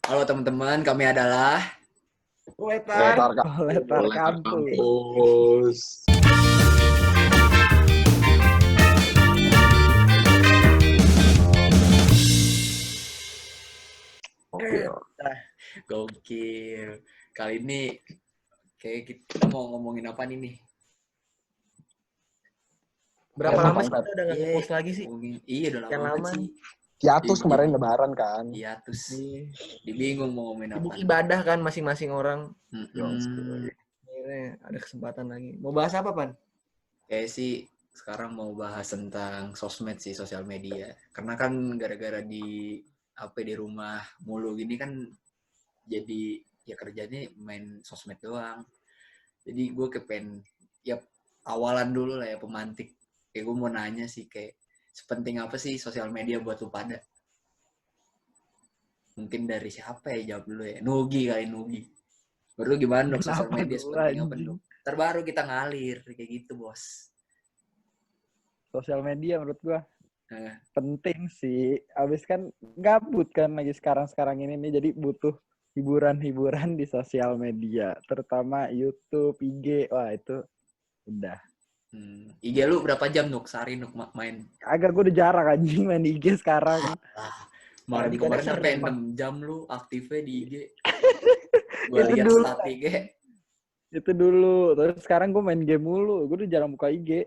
Halo teman-teman, kami adalah Letar kampus. Kampus. Gokil. Kali ini kayak kita mau ngomongin apa nih? Berapa lama sih Banget. kita udah nggak nge-post lagi sih? Iya udah lama Yang banget lama. sih. Hiatus Iya. kemarin lebaran kan. Hiatus. Dibingung mau ngomongin apa. Sibuk ibadah kan masing-masing orang. Mm-mm. Ada kesempatan lagi. Mau bahas apa, Pan? Kayak sih sekarang mau bahas tentang sosmed sih, sosial media. Karena kan gara-gara di rumah mulu gini kan jadi ya kerjanya main sosmed doang. Jadi gue kepen ya awalan dulu lah ya pemantik. Kayak gue mau nanya sih kayak sepenting apa sih sosial media buat lu pada? Mungkin dari siapa ya jawab dulu ya? Nugi. Baru gimana dong sosial media sepenting apa dong? Terbaru kita ngalir kayak gitu bos. Sosial media menurut gua penting sih. Abis kan gabut kan lagi sekarang ini nih, jadi butuh hiburan di sosial media, terutama YouTube, IG. Wah itu udah. IG lu berapa jam Nuk sehari Nuk main? Agak gua udah jarang anjing main IG sekarang. Kemarin sampai 6 jam lu aktifnya di IG. Gua lihat stat IG. Itu dulu. Terus sekarang gua main game mulu. Gua udah jarang buka IG.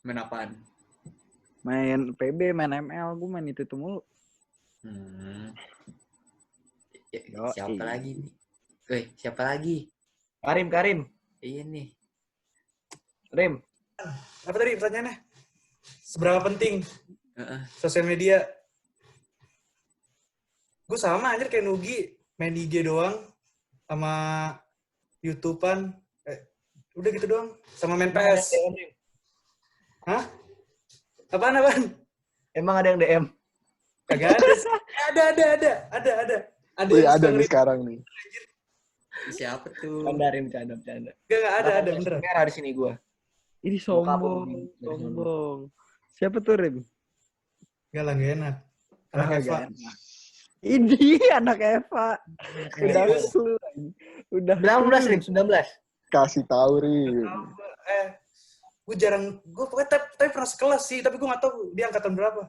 Main apaan? Main PB, main ML, gua main itu mulu. Siapa lagi nih? Siapa lagi? Karim. Iya nih. Rim. Apa tadi pertanyaannya? Seberapa penting sosial media? Gue sama anjir kayak Nugi, main IG doang sama YouTube-an. Udah gitu doang. Sama main PS. Hah? Apaan? Emang ada yang DM? Kagak ada sih. Ada. Ada nih sekarang nih. Siapa tuh? Bercanda. Gak ada beneran. Merah di sini gua. Ini sombong. Siapa tuh, Rim? Gak enak. Anak Eva. Ini anak Eva. Udah 19, Rim, 19. Kasih tahu Rim. Gue tapi pernah sekelas sih, tapi gue gak tahu dia angkatan berapa.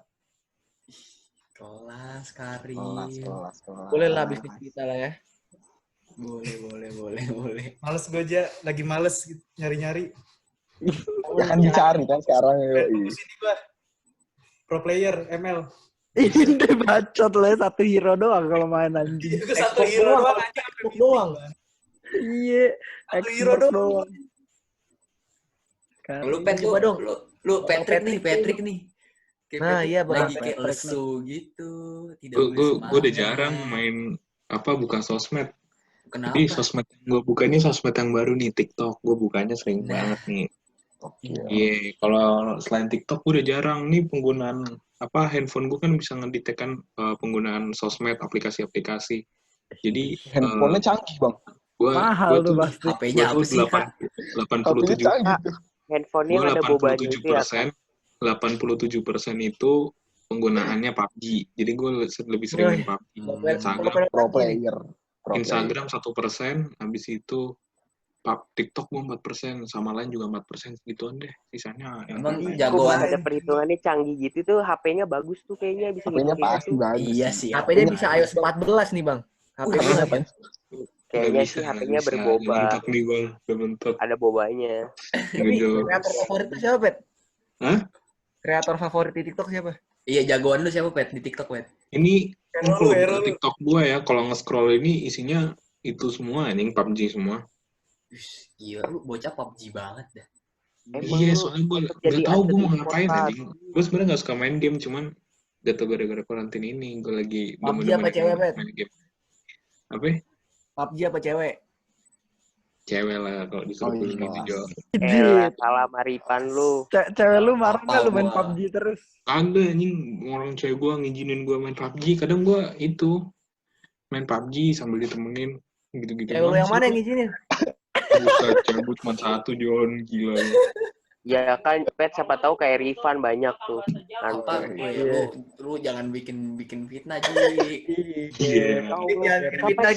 Kelas Karim. Kelas. Boleh lah bisnis kita lah ya. Boleh. Males gue aja, lagi males gitu, nyari-nyari. Jangan dicari kan sekarang. Fokus ini gue. Pro player, ML. Ini deh bacot lah, satu hero doang kalau main anjing. Gue satu hero doang aja. Doang. Iya, Satu hero doang. Lu Pet coba dong. Lu Patrick nih. Kayak Nah, Patrick iya, Bang. lagi kayak lesu gitu. Gue udah jarang main buka sosmed. Kenapa? Jadi sosmed gue bukanya sosmed yang baru nih, TikTok. Gue bukanya sering banget nih. Iya, kalau selain TikTok gue udah jarang nih penggunaan handphone gue kan bisa ngedetekkan penggunaan sosmed, aplikasi-aplikasi. Jadi handphonenya canggih bang. Mahal tuh pasti. HP-nya apa sih? 87. Handphonenya ada bobanya itu ya. 87% itu penggunaannya PUBG. Jadi gue lebih sering main PUBG. Pro player. Instagram 1%, habis itu TikTok gue 4%, sama lain juga 4%, gituan deh. Sisanya emang Kok jagoan. ada perhitungannya canggih gitu tuh, HP-nya bagus tuh kayaknya bisa HP-nya pasti gitu. bagus. Iya sih. HP-nya bisa iOS 14 nih, Bang. HP-nya Kayaknya sih HP-nya berboba. Mentok nih bang, udah mentok. Ada bobanya. Tapi kreator favorit lu siapa, Pet? Hah? Kreator favorit di TikTok siapa? Iya, jagoan lu siapa Pet di TikTok, Pet? Ini Hero lu. TikTok gue ya, kalau nge-scroll ini isinya itu semua, anjing PUBG semua. Gila, lu bocah PUBG banget dah. Iya, soalnya gue gak tau gue mau ngapain anjing. Gue sebenarnya gak suka main game, cuman gak tau gara-gara karantin ini gue lagi PUBG apa cewek, Pet? main game. Apa? PUBG apa cewek? Cewek lah kalau disuruh pilih gitu, Jo. Salah Maripan lu. Cewek lu marah nggak lu main PUBG terus? Ada anjing, orang cewek gue ngizinin gue main PUBG. Kadang gue itu main PUBG sambil ditemenin gitu-gitu. Cewek lu yang mana yang ngizinin? Bukan, cewek cuma satu, Jon. Gila. Ya kan, Pet, siapa tahu kayak Rifan banyak tuh. Apa? Iya. Lu jangan bikin fitnah, Ji. Iya. Fitnah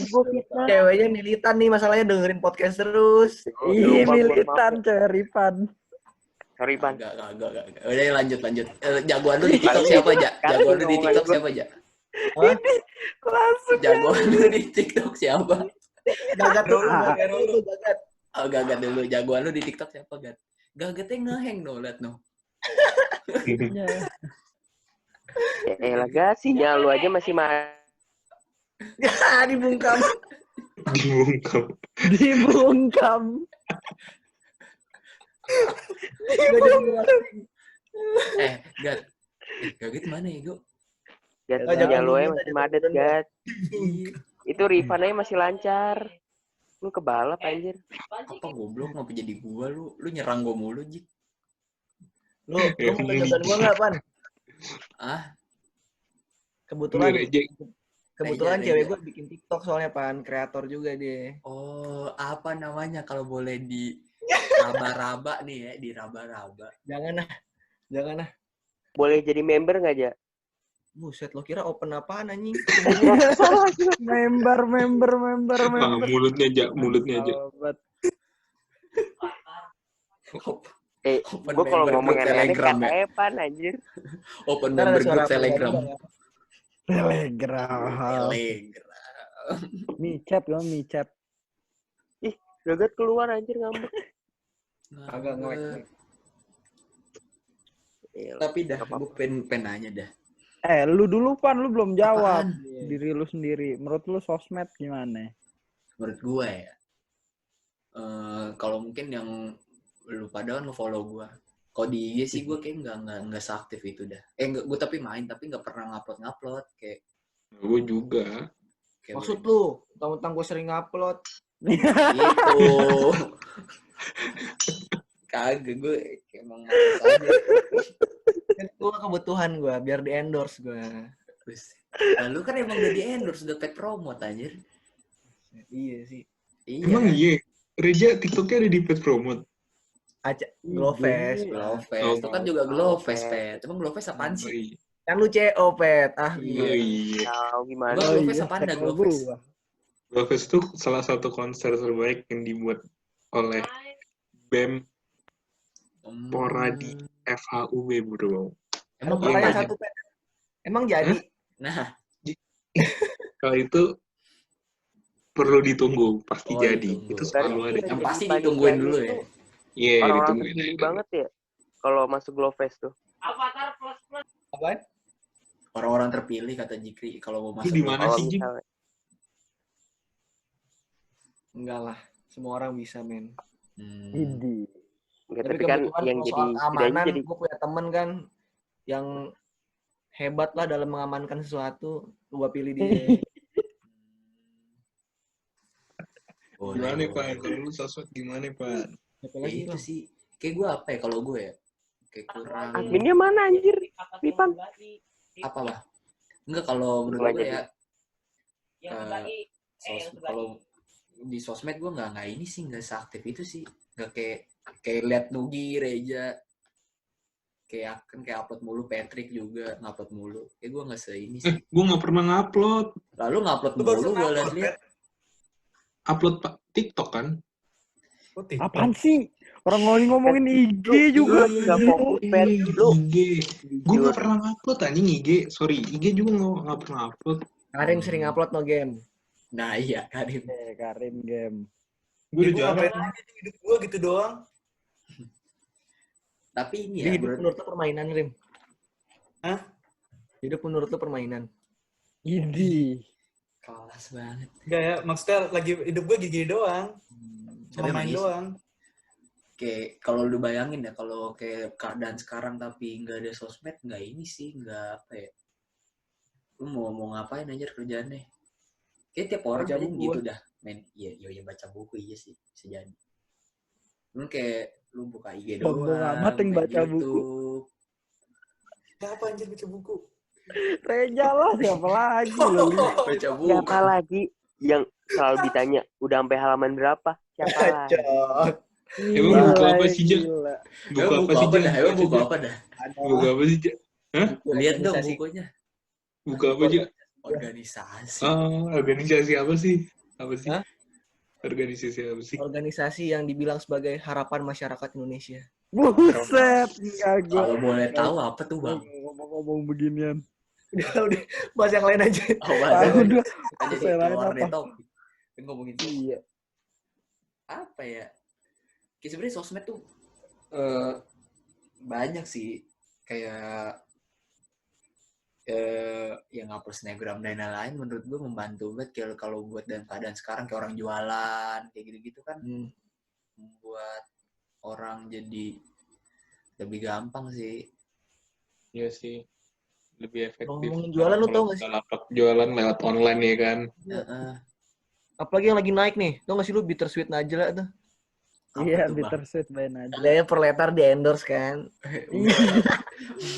ceweknya militan nih, masalahnya dengerin podcast terus. Ih, Lupa gua, militan maaf. cewek Rifan. Sorry, Pan. Enggak. Udah lanjut. Jagoan lu di TikTok siapa, Ja? Jagoan lu di TikTok siapa, Ja? Langsung. Jagoan lu di TikTok siapa? Gagat dulu, gagat. Oh, Gagat dulu. Jagoan lu di TikTok siapa, Gat? Gagatnya ngeheng no, liat no. Lah sinyal lu aja masih Dibungkam. Dibungkam. Gat. Gagat mana ya, Go? Gat, Oh, sinyal lu jangan masih madet, Gat. Itu Rifan aja masih lancar. Lu kebalap anjir. Apa goblok ngapa jadi gua lu? Lu nyerang gua mulu, Jik. Lu mau kejutan gua enggak, Pan? Ah, Kebetulan Reja. cewek gue bikin TikTok soalnya, Pan, kreator juga dia. oh, apa namanya kalau boleh di raba-raba nih ya, di raba-raba. Jangan ah. Boleh jadi member nggak, Ja? Buset, lo kira open apaan anjing? Member. Mulutnya aja. Sahabat. Gue kalau member ngomong grup aneh-aneh Telegram ya. kata Evan anjir. Open Ntar ada member suara grup Telegram. Telegram. Micet. Gagat keluar anjir ngambek. Agak ngelek. Tapi dah, gue pengen nanya dah. Lu dulu, Pan, lu belum jawab. Apaan? Diri lu sendiri. Menurut lu sosmed gimana? Menurut gue ya, kalau mungkin yang lu pada kan nge-follow gue. Kalau di IG sih gue kayak nggak seaktif itu dah. Gue tapi main tapi nggak pernah ngupload kayak. Gue juga. Maksud lu, tentang gue sering upload. Gitu. Kagak, gue emang males aja. Itu kebutuhan gue, biar di endorse gue. Lalu kan emang udah di endorse, udah paid promote anjir. Iya sih. Iya. Emang iya. Reja TikToknya ada di paid promote. Glowfest. Itu kan juga Glowfest, Pet. Emang Glowfest apaan sih? Kan lu CO, Pet. Iya. Tahu gimana? Glowfest apaan dah Glowfest? Glowfest itu salah satu konser terbaik yang dibuat oleh BEM Poradi FHUB, bro. Emang pertanyaan apa? satu, Pet. Emang jadi? Nah, Kalau itu perlu ditunggu, pasti jadi. Ditunggu. Itu selalu ada. Yang pasti ditungguin dulu ya. Iya, Orang-orang ditungguin terpilih aja. banget ya kalau masuk Glowfest tuh. Apaan? Orang-orang terpilih kata Jikri kalau mau Itu masuk. di mana Kalau sih, Jim? misalnya Enggak lah. Semua orang bisa, men. Idi. enggak, tapi kan kebetulan yang kalau jadi soal keamanan, jadi gue punya temen kan yang hebat lah dalam mengamankan sesuatu. Gue pilih dia. Gimana, Pak? Kalau lu sosmed gimana, Pak? Siapa Ya lagi itu Bang? sih. Kayak gue apa ya kalau gue ya? Kayak kurang. adminnya mana anjir? Rifan. Apa lah? Enggak kalau menurut Mulai gue jadi. ya. Kalau di sosmed gue nggak ini sih, nggak seaktif itu sih. Nggak kayak lihat Nugi, Reja. Kayak upload mulu, Patrick juga ngupload mulu. Kayak gue nggak ini sih. Gue nggak pernah ngupload. Lalu ngupload Lu baru mulu gue ngupload, lihat. Upload TikTok kan? Oh, TikTok. Apaan sih? Orang ngomongin IG juga. Enggak fokus, Pet. Lu IG. Gue nggak pernah ngupload anjing IG. Sorry, IG juga nggak pernah upload. Karim sering upload no game. Nah iya Karim. Karim game. Gue udah Gue jarang. ngapain aja di hidup gue gitu doang. Tapi ini Jadi ya hidup menurut lu permainan, Rim? Hah? Hidup menurut lu permainan? Idi. kelas banget. Enggak ya, maksudnya lagi hidup gue gini doang. Tapi Cuma main emang doang. Kayak kalau lu bayangin ya, kalau kayak keadaan sekarang tapi nggak ada sosmed, nggak ini sih, nggak apa ya. Lu mau ngapain aja kerjaannya? Kayak tiap orang Baca aja buku. gitu dah. Men, iya baca buku iya sih, bisa jadi. Kayak lu buka IG doang. Sombong amat yang main baca buku. YouTube. Siapa anjir baca buku? Reja lah, siapa lagi lo? Baca buku. siapa lagi yang selalu ditanya udah sampai halaman berapa? Siapa lagi? Cok. Emang buku apa sih, Ja? Gila. Buku apa sih, Ja? Emang buku apa dah? Buku apa sih, Ja? Hah? Lihat dong Organisasi. bukunya. Buku apa, Ja? Organisasi. Oh, organisasi apa sih? Apa sih? Hah? Organisasi apa sih? Organisasi yang dibilang sebagai harapan masyarakat Indonesia. Buset, enggak gua. Kalau boleh tahu apa tuh bang? Ngomong beginian. Udah, bahas yang lain aja. Oh, Udah. kita jadi Saya lain keluar dari apa? topik. Kan ngomongin Iya. apa ya? Kayak sebenarnya sosmed tuh banyak sih kayak yang ngupload snapgram dan lain-lain menurut gue membantu banget kayak kalau buat dan keadaan sekarang kayak orang jualan kayak gitu-gitu kan membuat orang jadi lebih gampang sih. Iya sih. Lebih efektif. Ngomongin jualan, lu tau gak sih? Kalau jualan lewat online ya kan. Apalagi yang lagi naik nih. Tau gak sih lu Bittersweet Najla tuh? Iya, tuh, Bang? bittersweet by Najla. Ada perletar di endorse kan.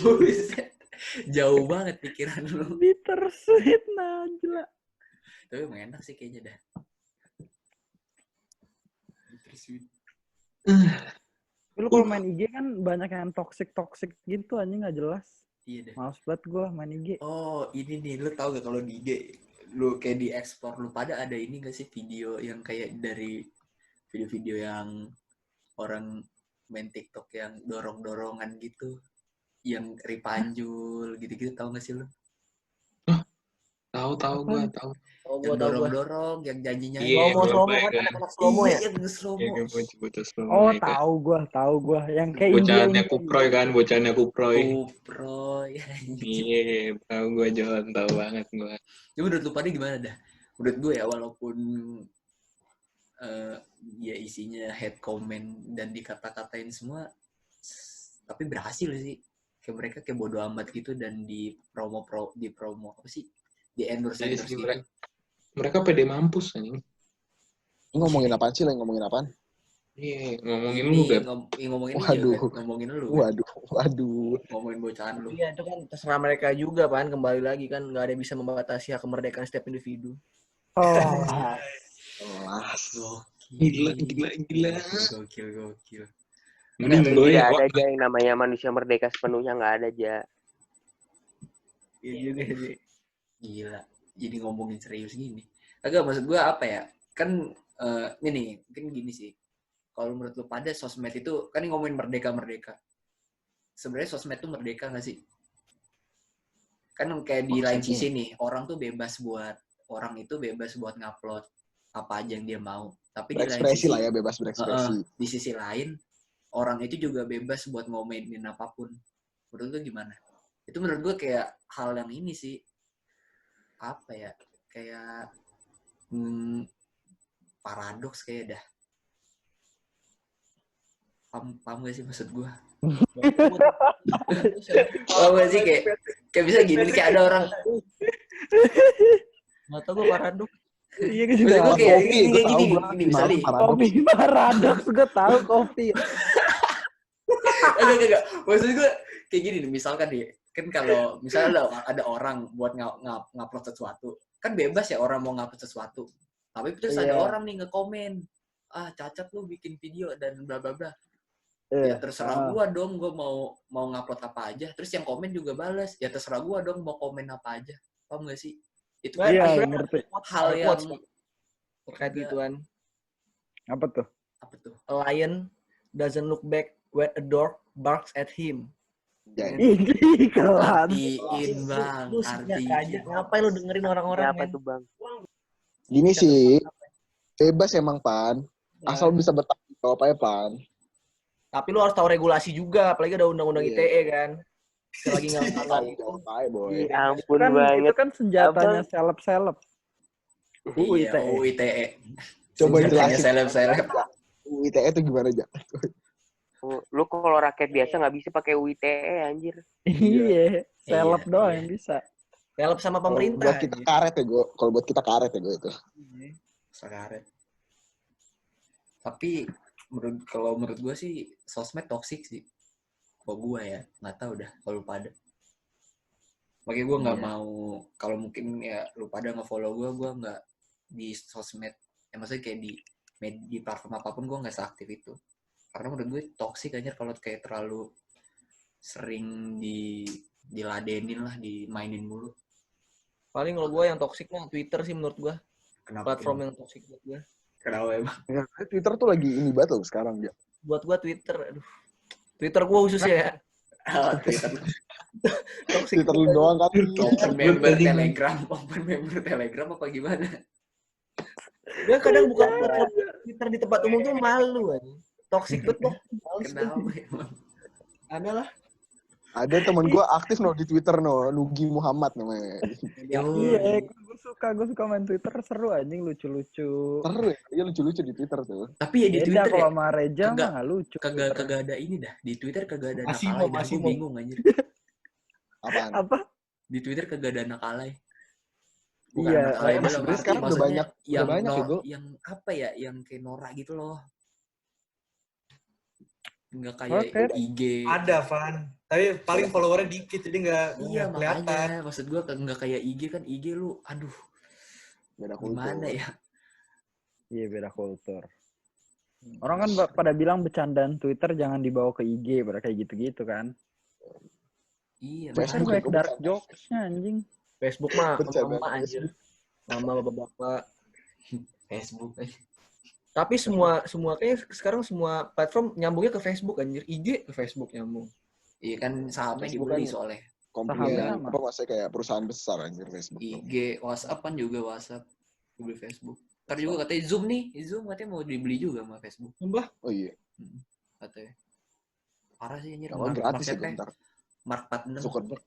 Buset. Jauh banget pikiran lu. Bittersweet Najla. Tapi emang enak sih kayaknya dah. Bittersweet. Lu kalau main IG kan banyak yang toxic gitu anjing nggak jelas. Iya deh. Males banget gue main IG. Oh ini nih, lu tau gak kalau di IG lu kayak di explore lu pada ada ini gak sih video yang kayak dari video-video yang orang main TikTok yang dorong-dorongan gitu, yang ripanjul gitu-gitu, tau gak sih lu? Tahu gue tahu. Oh, Yang gua tau gua. dorong-dorong, yang janjinya Iya, Slow-mo baik, kan, kan. anak-anak slow-mo ya? yang slow Ya mo. kan bocah slow Oh, ya kan. tahu gua yang kayak Bocahannya India. Kuproy kan, bocahannya Kuproy. Kupro ya. Iya, tahu gue John, tahu banget gue. Jadi menurut lu pada gimana dah? Menurut gue ya walaupun ya isinya head comment dan dikata-katain semua, tapi berhasil sih. Kayak mereka kayak bodo amat gitu dan di promo apa sih? Di endorse Iya sih, gitu. mereka pede mampus anjing. Ini ngomongin apaan sih? Ngomongin apaan? Iya, ngomongin Ini lu kan. ngomongin Waduh. lu, ngomongin lu. Kan? Waduh. Ngomongin bocahan lu. Iya, itu kan terserah mereka juga kan. Kembali lagi kan nggak ada yang bisa membatasi hak kemerdekaan setiap individu. Oh, Kelas. Gokil. Gila. Gokil. Mending gue Tidak ya. ada aja yang namanya manusia merdeka sepenuhnya, nggak ada aja. Iya juga sih. Gila. Jadi ngomongin serius gini. Agak maksud gue apa ya? Kan ini mungkin gini sih. Kalau menurut lu pada sosmed itu kan ini ngomongin merdeka. Sebenarnya sosmed itu merdeka nggak sih? Kan kayak di lain sisi nih, orang itu bebas buat ngupload apa aja yang dia mau. Tapi di lain Berekspresi sisi lah ya, bebas berekspresi. di sisi lain orang itu juga bebas buat ngomenin apapun. Menurut lu gimana? Itu menurut gue kayak hal yang ini sih, apa ya, kayak paradoks kayak dah. Paham gak sih maksud gue? Paham gak sih kayak bisa gini, kayak ada orang. Nggak tau gue paradoks. iya gue Maksud juga. gue kayak Kopi, gue tahu gue gini misalnya. Kopi paradoks gue tahu kopi. Enggak. Maksud gue kayak gini nih, misalkan nih, kan kalau misalnya ada orang buat ngupload sesuatu, kan bebas ya orang mau ngupload sesuatu. Tapi terus ada orang nih ngekomen, cacat lu bikin video dan bla bla bla. Ya terserah gua dong, gua mau ngupload apa aja. Terus yang komen juga balas, ya terserah gua dong mau komen apa aja. Paham gak sih? Itu kan Iya, ngerti. hal yang terkait gituan. Apa tuh? apa tuh? A lion doesn't look back when a dog barks at him. Ya, Ini kelas. Artiin bang, Lu aja. artiin. Ngapain lu dengerin orang-orang, Apa men? tuh bang? gini sih, bebas emang Pan. Ya. Asal bisa bertanggung jawab aja Pan. Tapi lu harus tahu regulasi juga, apalagi ada undang-undang Iya. ITE kan. Kita lagi nggak Tanggung jawab aja boy. Ya ampun Itu banget. kan senjatanya seleb-seleb. Iya, UITE. Coba Senjatanya jelasin. seleb-seleb. UITE itu gimana aja? Lu kalau rakyat biasa nggak bisa pakai UITE anjir. Iya, seleb Iya, doang iya. yang bisa. Help sama Kalau pemerintah. buat kita karet ya gue. Kalau buat kita karet ya gue itu. Sekaret. Tapi kalau menurut gue sih sosmed toksik sih. Kalau gue ya nggak tahu dah kalau lu pada. Makanya gue nggak mau, kalau mungkin ya lu pada nge-follow gue nggak di sosmed. Ya maksudnya kayak di platform apapun gue nggak seaktif itu. Karena menurut gue toksik aja kalau kayak terlalu sering diladenin lah, dimainin mulu. Paling kalau gue yang toksik mah Twitter sih menurut gue. Kenapa? Platform yang toksik buat gue. Kenapa emang? Ya, Twitter tuh lagi ini banget loh sekarang ya. Buat gue Twitter, aduh. Twitter gue khususnya ya. Twitter. Toksik. Twitter lu doang kan. Open member Telegram apa gimana? Dia kadang buka platform Twitter di tempat umum tuh malu aja. Toksik betul. Kenapa emang? Ada lah. Ada temen gue aktif di Twitter Nugi Muhammad namanya. Iya, gue suka main Twitter, seru anjing, lucu-lucu. Seru ya, dia lucu-lucu di Twitter tuh. Tapi ya di Beda Twitter kalau ya, sama Reja mah nggak lucu. kagak ada ini dah. Di Twitter kagak ada anak Masih alay. mau. Gue bingung anjir. Apaan? Apa? Di Twitter kagak ada anak alay. Iya, anak alay dalam sebenarnya arti sekarang udah maksudnya udah banyak ya, Go. yang apa ya, yang kayak Nora gitu loh. Nggak kayak Oke. IG. Ada, Van. Tapi paling followernya dikit, jadi nggak Iya kelihatan. makanya, maksud gue nggak kayak IG kan, IG lu, aduh, Beda kultur. gimana ya? Iya, beda kultur. Orang kan pada bilang bercandaan Twitter jangan dibawa ke IG, pada kayak gitu-gitu kan. Iya, Biasa Kan juga kayak gua dark bercanda. jokes-nya anjing. Facebook mah Bercanda mama anjir. Mama bapak-bapak. Facebook. Tapi semua kayaknya sekarang semua platform nyambungnya ke Facebook anjir. IG ke Facebook nyambung. Iya kan sahamnya Facebook dibeli kan soalnya. Komplain Sahamnya sama. apa maksudnya kayak perusahaan besar anjir Facebook tuh. IG, WhatsApp kan juga WhatsApp, dibeli Facebook. Ntar juga katanya Zoom nih, Zoom katanya mau dibeli juga sama Facebook Mbah, Oh iya. katanya. Parah sih anjir. Kalau gratis ya Marketnya bentar. Mark 46. Zuckerberg.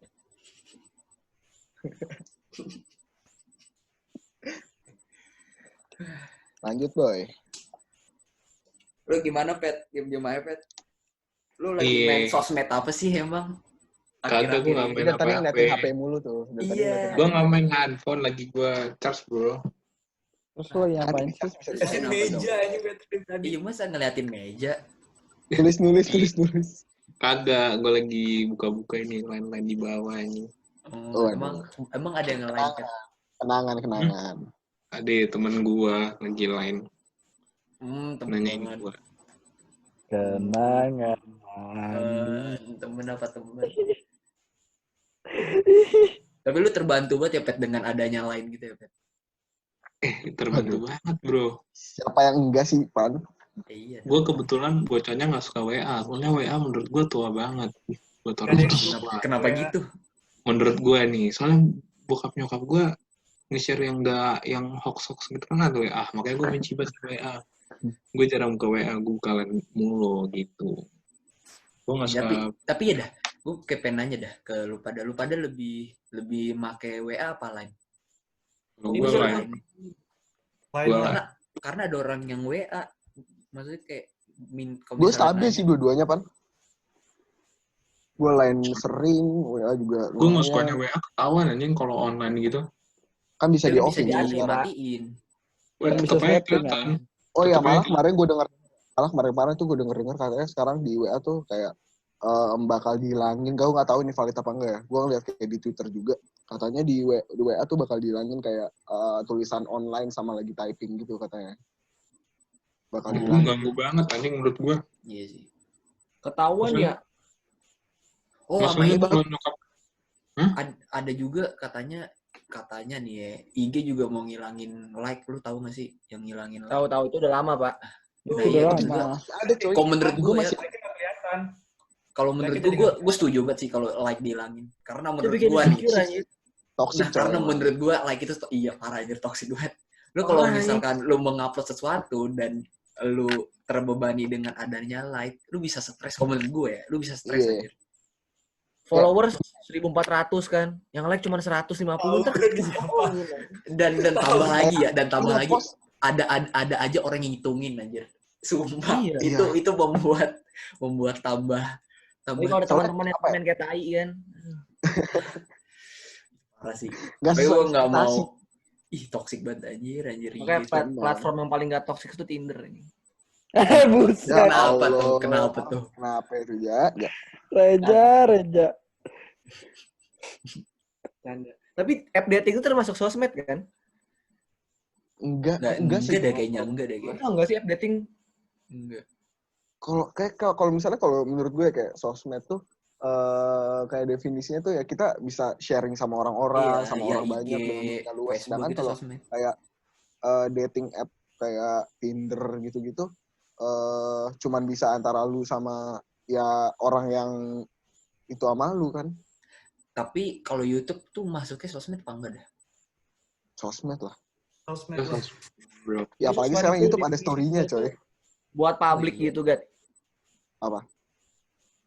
Lanjut boy. Lu gimana, Pet? Diam-diam aja, Pet. Lu lagi Iya. main sosmed apa sih emang? Kagak, gue nggak Akhir-akhir main Dia tadi apa-apa. ngeliatin HP mulu tuh. Dia tadi Iya. ngeliatin Gue HP. nggak main handphone, lagi gue charge bro. Terus lo yang ngapain sih? Bisa Liatin Kenapa meja ini Patrick tadi. Iya, masa ngeliatin meja? nulis. Kagak, gue lagi buka-buka ini lain-lain di bawah ini. Oh, Emang ada yang nge-like kan? Kenangan. Ada temen gue lagi lain nanyain Temen. gue. Kenangan. Temen apa temen? Tapi lu terbantu banget ya, Pet, dengan adanya lain gitu ya, Pet? Terbantu banget bro. Siapa yang enggak sih, Pan? Iya. Gue kebetulan bocahnya nggak suka WA, soalnya WA menurut gue tua banget buat orang tua. Kenapa gitu? Menurut gue nih, soalnya bokap nyokap gue nge-share yang hoax gitu kan ada WA, makanya gue benci banget WA. Gue jarang buka WA, gue buka lain mulu gitu. Gue nggak suka. Tapi ya dah, gue kepen nanya dah ke lu pada lebih make WA apa lain? Kalau gue lain. Karena ada orang yang WA, maksudnya kayak Gue stabil sih dua-duanya, Pan. Gue lain sering, WA juga. Gue nggak sukanya WA ketahuan anjing kalau online gitu. Kan bisa di off bisa ya. dimatiin. Wah, Kan tetep bisa aja setting, kelihatan. Oh iya, Tetep malah aja. kemarin tuh gue denger katanya sekarang di WA tuh kayak bakal dihilangin. Gue nggak tahu ini valid apa enggak ya. Gue ngeliat kayak di Twitter juga. Katanya di WA tuh bakal dihilangin kayak tulisan online sama lagi typing gitu katanya. Bakal Gue dihilangin. ganggu banget anjing menurut gue. Iya sih. ketahuan Maksudnya- ya. Oh, sama Maksudnya ini kalau nyokap ada juga katanya nih ya, IG juga mau ngilangin like, lu tahu gak sih yang ngilangin like? Tahu itu udah lama, Pak. Nah, Itu iya, udah maksud lama. gua, Ada coy. kalau menurut gue ya, masih Kita kelihatan. kalau menurut gue setuju banget sih kalau like dihilangin. Karena menurut bikin gue nih, insecure, anjir. toxic nah, coy. karena menurut gue like itu iya parah aja, toxic banget. Lu kalau misalkan lu mengupload sesuatu dan lu terbebani dengan adanya like, lu bisa stres. Kalau menurut gue ya, lu bisa stres Iya. aja. Followers 1.400 kan. Yang like cuma 150. Ntar Dan tambah lagi ya, dan tambah Iya, lagi pos. ada aja orang yang ngitungin anjir. Sumpah, Iya. itu membuat tambah Tapi kalau ada teman-teman yang main kayak tai kan. parah sih. Nggak Tapi sesuai gue nggak ekspektasi. mau. Ih, toxic banget anjir. Makanya Gitu. platform yang paling gak toxic itu Tinder ini. Buset. Ya Kenapa Allah. tuh? Kenapa tuh? Kenapa itu ya? Reja. Canda. Tapi app dating itu termasuk sosmed kan? Enggak sih. Enggak deh kayaknya. Tahu nggak sih app dating? Enggak. Kalau misalnya kalau menurut gue kayak sosmed tuh kayak definisinya tuh ya kita bisa sharing sama orang-orang, Iya, sama ya orang IG, banyak dengan dunia luas. Facebook Sedangkan itu kalau sosmed. kayak dating app kayak Tinder gitu-gitu cuman bisa antara lu sama ya orang yang itu sama lu kan. Tapi kalau YouTube tuh masuknya sosmed apa enggak dah? Sosmed lah. Sosmed lah. Bro. Ya apalagi sekarang YouTube ada story-nya coy. Buat publik Oh, iya. gitu, Gat. Apa?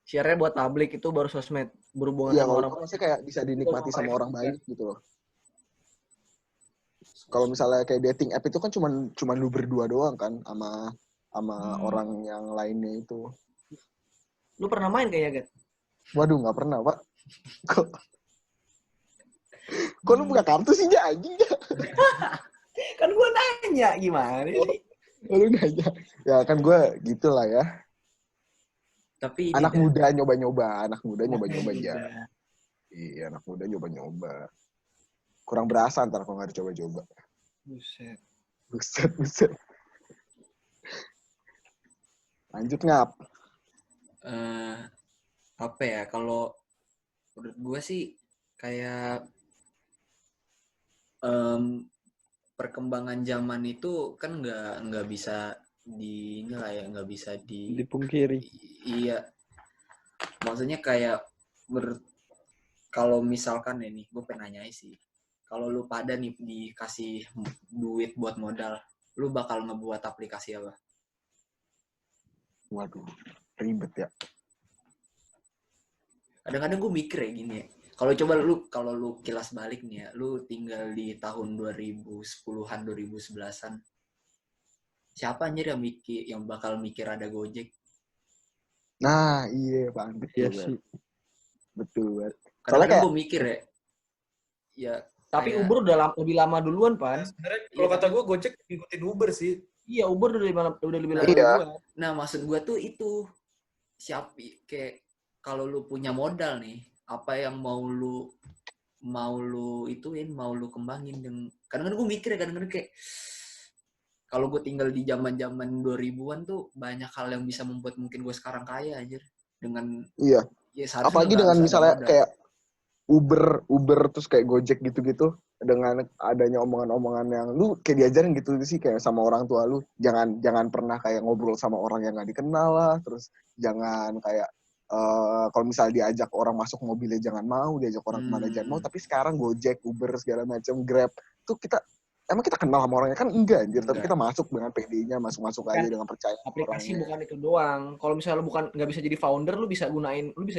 Share-nya buat publik itu baru sosmed. Berhubungan Iya, sama kalau orang. itu maksudnya kayak bisa dinikmati sama orang banyak gitu loh. Kalau Sosmed. misalnya kayak dating app itu kan cuman lu berdua doang kan sama orang yang lainnya itu. Lu pernah main kayaknya, Gat? Waduh, nggak pernah, Pak. Kok lu buka kartu sih, Ja, anjing, Ja? Kan gua nanya gimana sih? Lu nanya. Ya kan gue gitulah ya. Tapi Anak ini muda nyoba-nyoba aja. Iya. Iya, anak muda nyoba-nyoba. Kurang berasa ntar kalau nggak dicoba-coba. Buset. Buset. Lanjut, Ngap. apa ya, kalau menurut gue sih kayak perkembangan zaman itu kan nggak bisa inilah ya, nggak bisa Dipungkiri. Iya, maksudnya kayak kalau misalkan nih gue pengen nanya sih, kalau lu pada nih dikasih duit buat modal, lu bakal ngebuat aplikasi apa? Waduh, ribet ya. Kadang-kadang gue mikir ya gini ya, kalau lu kilas balik nih ya, lu tinggal di tahun 2010-an 2011-an, siapa anjir yang bakal mikir ada Gojek? Nah, iya, Pak. Iya sih. Betul banget. Kadang-kadang gue mikir ya Tapi kayak, Uber udah lebih lama duluan, Pan. Sebenarnya kalau kata gue Gojek ngikutin Uber sih. Iya, Uber udah lebih lama Iya. duluan. nah maksud gue tuh itu kayak kalau lu punya modal nih, apa yang mau lu kembangin. Kadang-kadang gue mikir ya, kadang-kadang kayak kalau gue tinggal di zaman 2000-an tuh banyak hal yang bisa membuat mungkin gue sekarang kaya anjir dengan Iya. ya seharusnya Apalagi nggak dengan harus ada misalnya modal. kayak Uber terus kayak Gojek gitu-gitu, dengan adanya omongan-omongan yang lu kayak diajarin gitu sih kayak sama orang tua lu, jangan pernah kayak ngobrol sama orang yang nggak dikenal lah, terus jangan kayak kalau misalnya diajak orang masuk mobilnya jangan mau, diajak orang kemana jangan mau. Tapi sekarang Gojek, Uber segala macam, Grab tuh emang kita kenal sama orangnya kan enggak anjir, tapi kita masuk dengan PD-nya, masuk aja dengan percaya Aplikasi orangnya. bukan itu doang. Kalau misalnya lu nggak bisa jadi founder, lu bisa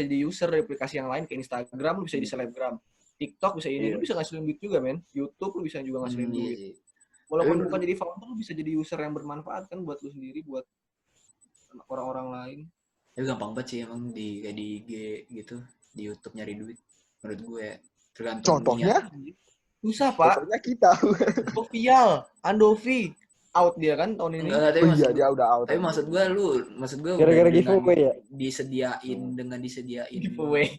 jadi user dari aplikasi yang lain kayak Instagram, lu bisa jadi selebgram. TikTok bisa ini, lu bisa ngasilin duit juga, men. YouTube lu bisa juga ngasilin duit. Iya. Walaupun bukan jadi founder, lu bisa jadi user yang bermanfaat kan buat lu sendiri, buat orang-orang lain. Ya gampang banget sih emang di IG gitu, di YouTube nyari duit. Menurut gue tergantung Contohnya? Susah, Pak. Contohnya kita. Sofial, Andovi, out dia kan tahun ini. Enggak, Dia udah out. Tapi maksud gue gara-gara giveaway ya? Dengan disediain Giveaway.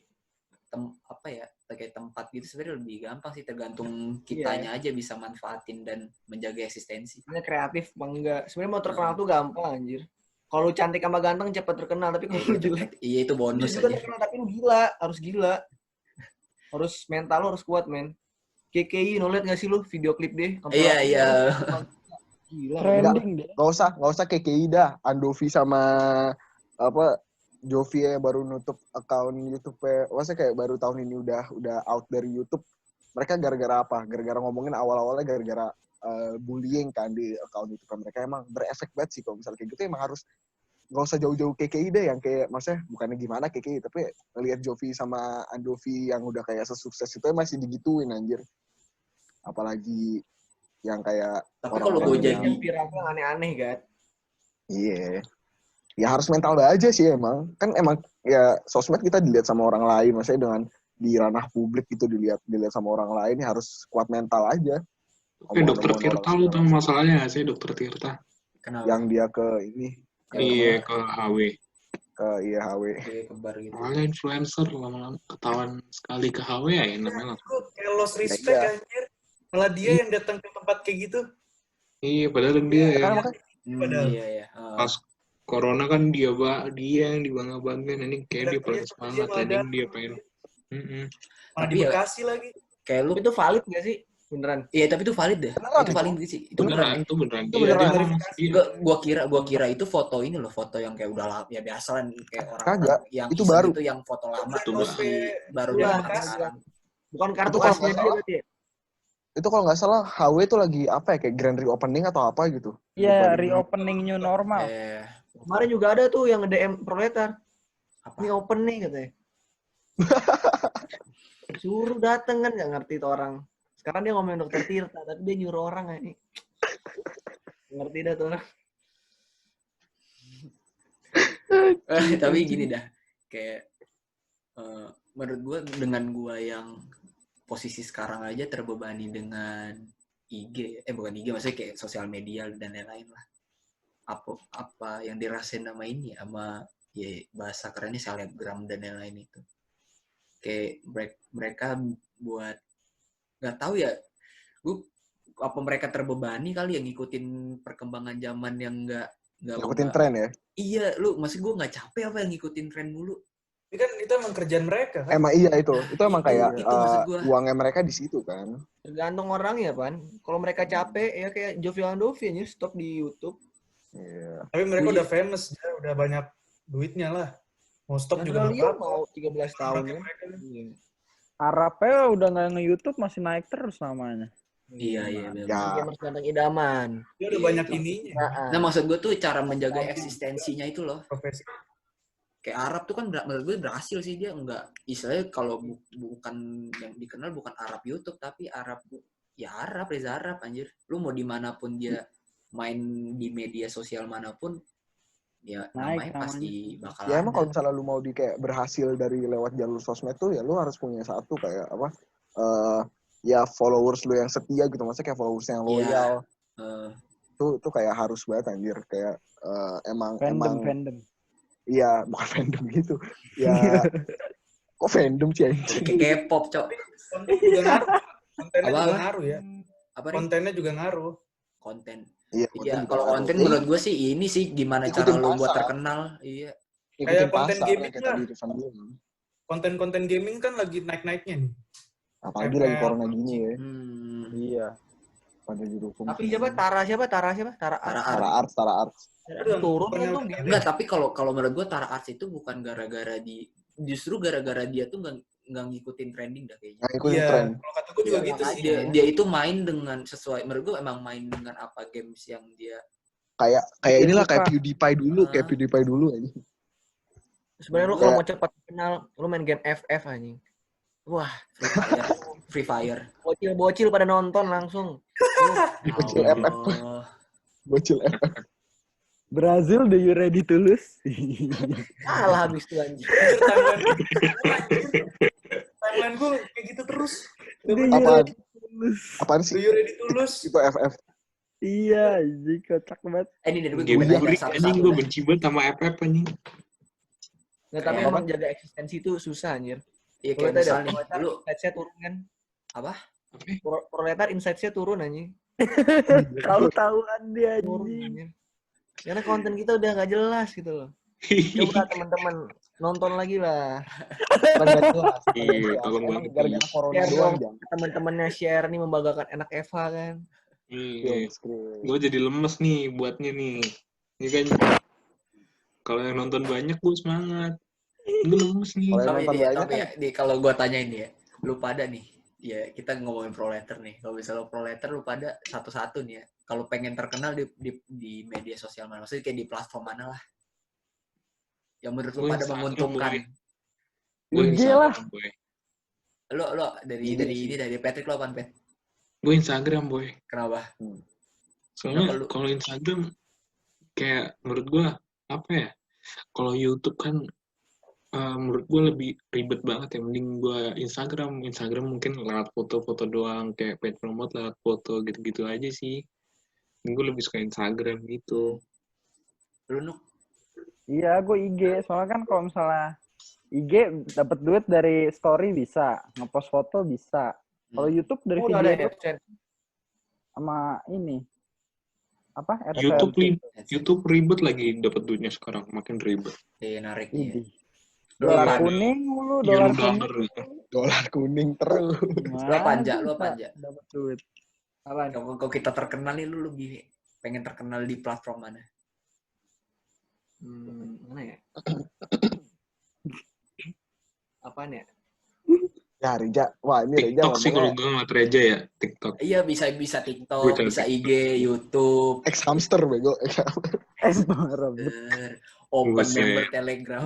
Kayak tempat gitu sebenarnya lebih gampang sih, tergantung kitanya aja bisa manfaatin dan menjaga eksistensi. Ini kreatif apa enggak? Sebenarnya mau terkenal tuh gampang anjir. Kalau lu cantik sama ganteng cepat terkenal, tapi kalau lu jelek iya itu bonus juga aja. terkenal, tapi lu harus gila. Harus mental lu harus kuat, men. KKI, no liat nggak sih lu video klip deh? Iya. Gila. Trending deh. Nggak usah KKI dah. Andovi sama Jovi baru nutup akun YouTube-nya. Maksudnya kayak baru tahun ini udah out dari YouTube. Mereka gara-gara apa? Gara-gara ngomongin awal-awalnya gara-gara bullying kan di akun YouTube mereka. Emang berefek banget sih kalau misalnya kayak gitu. Emang harus nggak usah jauh-jauh KKI deh, yang kayak maksudnya bukannya gimana KKI, tapi ngelihat Jovi sama Andovi yang udah kayak sesukses itu masih digituin anjir. Apalagi yang kayak tapi kalau gue jadi viralnya aneh-aneh kan. Iya. Ya harus mental aja sih emang. Kan emang ya sosmed kita dilihat sama orang lain, maksudnya dengan di ranah publik itu dilihat sama orang lain, ya harus kuat mental aja. Dokter Tirta lu tahu masalahnya nggak sih, Dokter Tirta? Kenapa? Yang dia ke ini. Iya, ke HW. Ke HW. Kebar gitu. Soalnya influencer lama-lama ketahuan sekali ke HW ya namanya. Kayak lost respect anjir. Malah dia yang datang ke tempat kayak gitu. Iya, padahal dia ya. yang Iya. pas Corona kan dia yang dibangga-banggain, ini kayak dia paling semangat, anjing dia pengen. Malah di Bekasi lagi. Kayak lu itu valid nggak sih? Beneran? Iya, tapi itu valid deh. Itu valid sih. Itu beneran. Itu beneran. Gua kira itu foto ini loh, foto yang kayak udah lama ya biasa lah kayak orang yang itu baru. Itu yang foto lama itu baru dipakai sekarang. Bukan kartu asli dia berarti ya? Itu kalau nggak salah HW itu lagi apa ya, kayak grand reopening atau apa gitu. Iya, reopening new normal. Kemarin juga ada tuh yang nge-DM Proletar. Ini open nih katanya. Suruh dateng kan, nggak ngerti tuh orang. Sekarang dia ngomongin Dokter Tirta, tapi dia nyuruh orang ini. Ngerti dah tuh orang. Tapi gini dah, kayak menurut gue dengan gue yang posisi sekarang aja terbebani dengan IG, bukan IG, maksudnya kayak sosial media dan lain-lain lah. Apa yang dirasain sama ini, sama ya bahasa kerennya selebgram dan lain-lain itu. Kayak mereka buat nggak tahu ya, apa mereka terbebani kali yang ngikutin perkembangan zaman yang nggak ngikutin tren ya? Iya, maksud gue nggak capek apa yang ngikutin tren mulu? Ini kan itu emang kerjaan mereka kan? Emang iya itu emang kayak itu uangnya mereka di situ kan? Tergantung orang ya, Pan. Kalau mereka capek ya kayak Jovi Andovi aja stop di YouTube. Iya. Tapi mereka udah famous, ya, udah banyak duitnya lah. Mau stop juga nggak apa-apa. Mau 13 tahun ya. Arabnya udah nggak nge-YouTube masih naik terus namanya. Iya. Gamers ganteng idaman. Dia udah banyak ininya. Nah, maksud gue tuh cara menjaga eksistensinya itu loh. Profesi. Kayak Arab tuh kan menurut gue berhasil sih, dia enggak, istilahnya kalau bukan yang dikenal bukan Arab YouTube, tapi Arab Reza Arab anjir. Lu mau dimanapun dia main di media sosial manapun, ya namanya pasti bakal ya ada. Emang kalau misalnya lu mau kayak berhasil dari lewat jalur sosmed tuh ya lu harus punya satu kayak apa, ya followers lu yang setia gitu, maksudnya kayak followers yang loyal. Tuh kayak harus banget anjir, kayak emang fandom. Iya, bukan fandom gitu. Ya, kok fandom sih anjir? Kayak K-pop, Cok. Kontennya juga ngaruh ya. Apa kontennya juga ngaruh. Konten. Iya, kalau konten menurut gue sih ini sih gimana cara lu buat terkenal. Iya. Kayak konten gaming lah. Konten-konten gaming kan lagi naik-naiknya nih. Apalagi lagi corona gini ya. Iya. Pada didukung. Tapi Tara Arts. Turun kan tuh. Enggak, tapi kalau menurut gue Tara Arts itu bukan gara-gara justru gara-gara dia tuh nggak ngikutin trending dah kayaknya. Nggak ngikutin tren. Kalau kata gue juga gitu sih. Dia itu main dengan sesuai, menurut gue emang main dengan apa games yang dia kayak inilah kayak PewDiePie dulu aja. Sebenarnya lu kalau mau cepat kenal, lu main game FF anjing. Wah, Free Fire. Bocil pada nonton langsung. Bocil FF. Bocil FF. Brazil, do you ready to lose? Kalah habis tuh anjing. Timeline gue kayak gitu terus. Apaan sih? Do you ready to lose? Itu FF. Iya, anjing kocak banget. Ini dari gue anjing, gue benci banget sama FF anjing. Nggak, tapi emang jaga eksistensi itu susah anjir. Iya, kayak misalnya lu insight-nya turun kan. Apa? Proletar insight-nya turun anjing. Tahu-tahuan dia anjing. Karena konten kita udah nggak jelas gitu loh. Coba teman-teman nonton lagi lah. Iya, tolong banget. Gara-gara corona doang. Teman-temannya share nih membanggakan anak Eva kan. Gue jadi lemes nih buatnya nih. Ini kan kalau yang nonton banyak gue semangat. Gue lemes nih. Kalau gue tanyain ya, lu pada nih, ya kita ngomongin Proletar nih. Kalau misalnya Proletar lu pada satu-satu nih ya. Kalau pengen terkenal di media sosial mana, maksudnya kayak di platform mana lah yang menurut lu pada menguntungkan? Gue Instagram, boy. Lo dari Patrick lo apaan, Pet? Gue Instagram, boy. Kenapa? Soalnya kalau Instagram kayak menurut gue apa ya? Kalau YouTube kan menurut gue lebih ribet banget ya. Mending gue Instagram mungkin lewat foto-foto doang, kayak paid promote lewat foto gitu-gitu aja sih. Gue lebih suka Instagram gitu. Lu Nuk? Iya, gue IG. Soalnya kan kalau misalnya IG dapat duit dari story bisa, ngepost foto bisa. Kalau YouTube dari video sama ini Apa? YouTube ribet lagi dapat duitnya sekarang, makin ribet. Nariknya. Dolar kuning mulu, dolar kuning. Dolar kuning terus. Lo panja. Dapat duit. Apaan? Kalau kita terkenal nih, lu lebih pengen terkenal di platform mana? Mana ya? Apaan ya? Ya Reja, wah ini Reja TikTok sih kalau gue ngeliat Reja ya, TikTok. Iya bisa TikTok, bisa IG, YouTube. Ex hamster bego. Open member Telegram.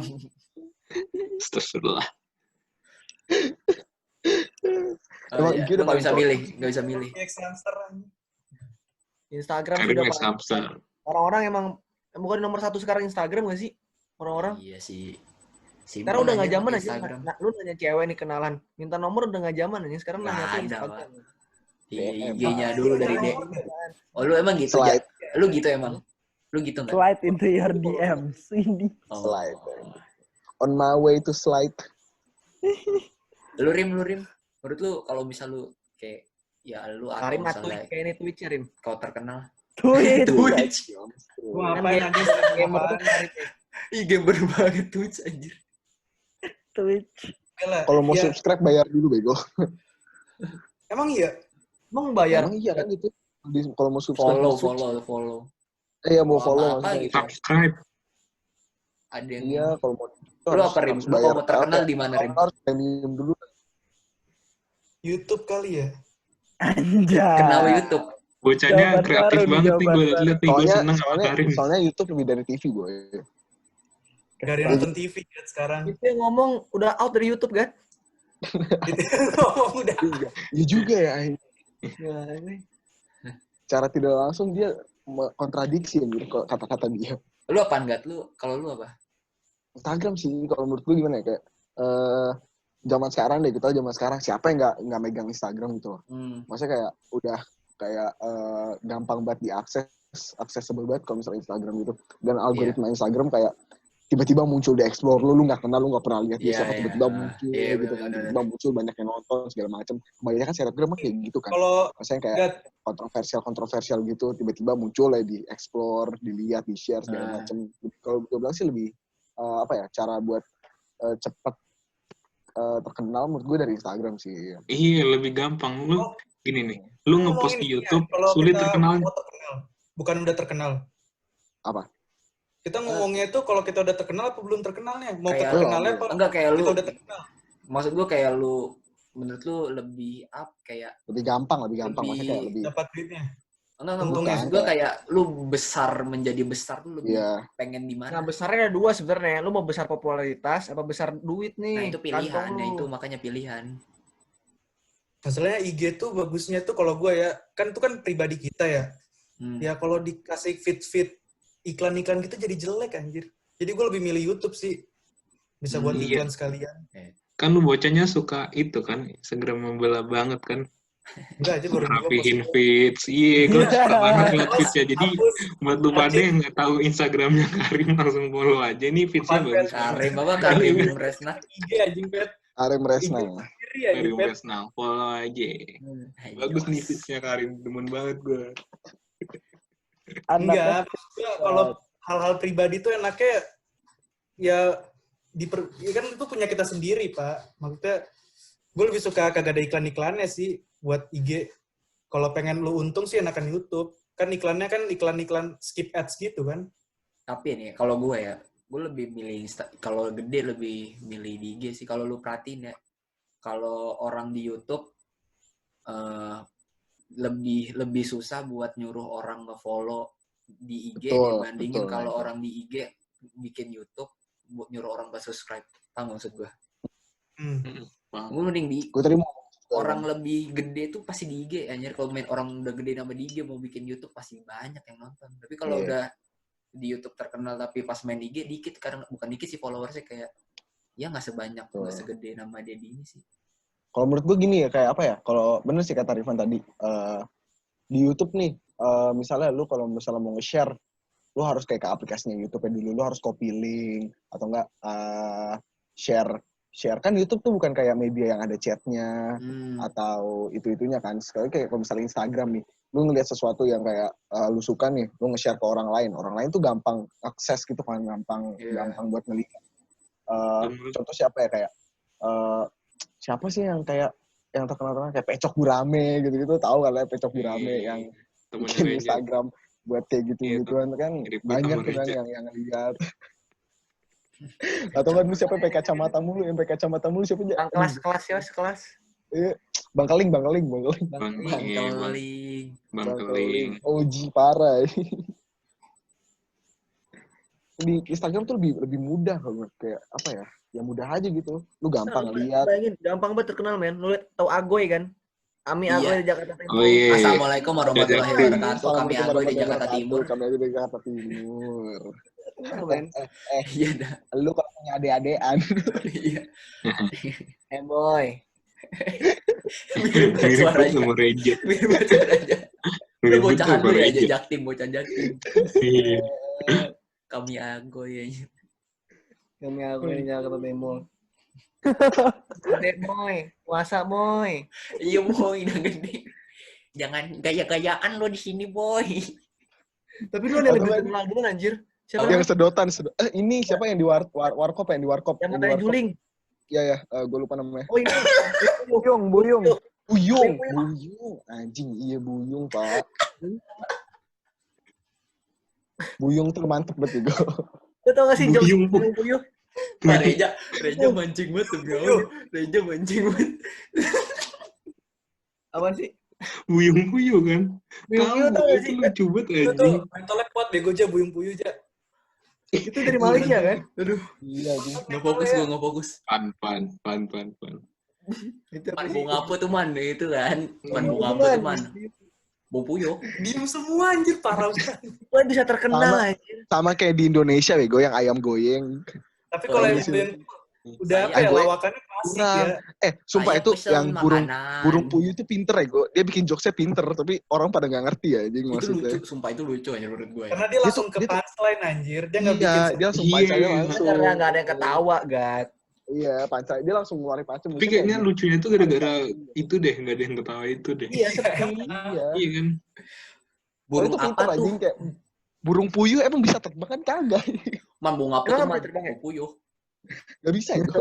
Astagfirullah. Lu nggak bisa milih. Instagram Karim sudah ex hamster. orang-orang emang bukan nomor 1 sekarang Instagram nggak sih? Orang-orang. Iya sih. Sekarang udah nggak zaman aja. Nah, lu nanya cewek nih kenalan, minta nomor udah nggak zaman aja. Sekarang nanya tuh Instagram. IG-nya dulu dari DM. Oh lu emang gitu ya? Lu gitu emang? Lu gitu nggak? Slide into your DMs ini. Slide. On my way to slide. Lu Rim. Menurut lu kalau misal lu kayak ya lu atau Karim misalnya kayak ini Twitch ya, Rim. kau terkenal. Twitch. Gua ngapain aja gamer tuh gamer banget Twitch anjir. Twitch. Kalau mau subscribe bayar dulu bego. Emang iya? Emang bayar? Emang iya kan gitu. Kalau mau subscribe Follow. Iya mau follow gitu. Subscribe. Ada yang iya kalau mau lu apa Rim? Lu kalau mau terkenal di mana Rim? Harus premium dulu. YouTube kali ya? Anjay. Kenal YouTube. Bocahnya kreatif banget nih, gue liat nih, gue seneng sama Karim. Soalnya YouTube lebih dari TV gue. Dari nonton TV kan sekarang. Itu yang ngomong udah out dari YouTube kan? Ngomong udah. Iya juga ya. Ya, ini. Cara tidak langsung dia kontradiksi anjir kata-kata dia. Lu apaan Gat? Kalau lu apa? Instagram sih kalau menurut gue gimana ya kayak zaman sekarang deh kita zaman sekarang siapa yang nggak megang Instagram gitu loh. Maksudnya kayak udah kayak gampang banget accessible banget kalau misalnya Instagram gitu. Dan algoritma Instagram kayak tiba-tiba muncul di explore lu nggak kenal, lu nggak pernah lihat dia siapa, tiba-tiba muncul gitu kan, tiba-tiba muncul banyak yang nonton segala macam. Kebanyakan selebgram kayak gitu kan. Maksudnya kayak kontroversial gitu, tiba-tiba muncul ya di explore, dilihat, di share segala macam. Kalau gue bilang sih lebih cara buat cepat terkenal menurut gue dari Instagram sih. Iya lebih gampang. Lu gini nih, lu ngepost di YouTube sulit terkenal. Bukan udah terkenal. Apa? Kita ngomongnya itu kalau kita udah terkenal apa belum terkenalnya? Mau terkenalnya apa? Enggak kayak lu. Kita udah terkenal. Maksud gue kayak lu, menurut lu lebih kayak lebih gampang maksudnya kayak lebih dapat duitnya. Enggak maksud gue kayak lu menjadi besar tuh lebih pengen di mana? Nah, besarnya ada dua sebenarnya. Lu mau besar popularitas apa besar duit nih? Nah, itu pilihan, itu makanya pilihan. Masalahnya IG tuh bagusnya tuh kalau gue ya, kan itu kan pribadi kita ya. Ya kalau dikasih feed iklan-iklan gitu jadi jelek anjir. Jadi gue lebih milih YouTube sih. Bisa buat iklan sekalian. Kan lu bocahnya suka itu kan, Instagram membela banget kan. Enggak aja baru rapihin feeds. Iya, gue suka banget ngeliat feeds-nya. Jadi buat lu pada yang nggak tahu Instagramnya Karim langsung follow aja nih feeds-nya bagus. Karim Resna. IG anjing pet. Karim Resna. Karim Resna, follow aja. Bagus nih feeds-nya Karim, demen banget gue. Enggak, kalau hal-hal pribadi tuh enaknya ya kan itu punya kita sendiri, Pak. Maksudnya gue lebih suka kagak ada iklan-iklannya sih buat IG. Kalau pengen lu untung sih enakan YouTube. Kan iklannya kan iklan-iklan skip ads gitu kan. Tapi nih kalau gue lebih milih kalau gede lebih milih di IG sih. Kalau lu perhatiin ya, kalau orang di YouTube lebih susah buat nyuruh orang nge-follow di IG dibandingin kalau orang di IG bikin YouTube buat nyuruh orang subscribe. Tahu maksud gue? Gue mending gue terima orang lebih gede tuh pasti di IG anjir. Kalau main orang udah gede nama di IG mau bikin YouTube pasti banyak yang nonton. Tapi kalau udah di YouTube terkenal tapi pas main IG dikit, karena bukan dikit sih followersnya, kayak ya nggak sebanyak nggak segede nama dia di ini sih. Kalau menurut gue gini ya, kayak apa ya, kalau bener sih kata Rifan tadi, di YouTube nih, misalnya lu kalau misalnya mau nge-share, lu harus kayak ke aplikasinya YouTube-nya dulu, lu harus copy link, atau enggak share. Kan YouTube tuh bukan kayak media yang ada chatnya, atau itu-itunya kan. Sekali kayak kalau misalnya Instagram nih, lu ngelihat sesuatu yang kayak lu suka nih, lu nge-share ke orang lain tuh gampang akses gitu kan, gampang buat ngelihat. Contoh siapa ya kayak siapa sih yang kayak yang terkenal kayak Pecok Gurame gitu-gitu, tahu kan ya Pecok Gurame yang bikin Instagram buat kayak gitu-gituan kan banyak tuh kan yang lihat. Atau kan lu siapa pakai kacamata mulu, siapa aja? Kelas. Iya, Bang Keling. OG parah. Di Instagram tuh lebih mudah kalau kayak apa ya? Ya mudah aja gitu. Lu gampang lihat. Bayangin, gampang banget terkenal, men. Lu lihat tahu Agoy kan? Ami Agoy di Jakarta Timur. Assalamualaikum warahmatullahi wabarakatuh. Kami Agoy di Jakarta Timur. Iya dah. Lu kalau punya ade-adean. Iya. Boy. Mirip sama Reja. Lu bocahan lu ya, bocah jaktim. Kami Agoy aja. Kami Agoy di Jakarta Timur. Gede boy, puasa boy. Iya boy, udah gede. Jangan gaya-gayaan lo di sini boy. Tapi lu ada lebih terkenal dulu anjir. Siapa yang sedotan? Ini siapa yang di warkop yang di warkop? Yang matanya juling. Iya, gue lupa namanya. Oh ini. Buyung. Anjing, iya Buyung, Pak. Buyung tuh mantep banget gue. Lu tau gak sih Buyung? Pak Reja mancing banget tuh, Reja mancing banget. Apaan sih? Buyung kan? Buyung tau gak sih? Lucu banget Itu tuh mentolnya kuat bego aja Buyung aja. Itu dari Malaysia kan? Aduh. Iya, nggak fokus. Pan. Man bunga apa tuh man? Itu kan. Man bunga apa tuh man? Bumpuyo. Diem semua anjir, parah banget. Lu bisa terkenal anjir. Sama kayak di Indonesia bego yang ayam goyeng. Tapi kalau yang udah apa ya, lawakannya klasik ya. Sumpah itu yang burung puyuh itu pinter ya, dia bikin jokesnya pinter, tapi orang pada nggak ngerti ya, jadi maksudnya. Itu lucu, sumpah itu lucu aja menurut gue. Karena dia langsung ke punchline anjir, dia nggak bikin. Dia langsung punchline langsung. Karena nggak ada yang ketawa, Gat. Iya, punchline dia langsung ngeluarin punchline. Tapi kayaknya lucunya itu gara-gara itu deh, nggak ada yang ketawa itu deh. Iya, seperti iya kan. Burung itu pinter aja kayak burung puyuh emang bisa terbang kan kagak. Man bunga apa tuh man? Burung puyuh. Gak bisa itu.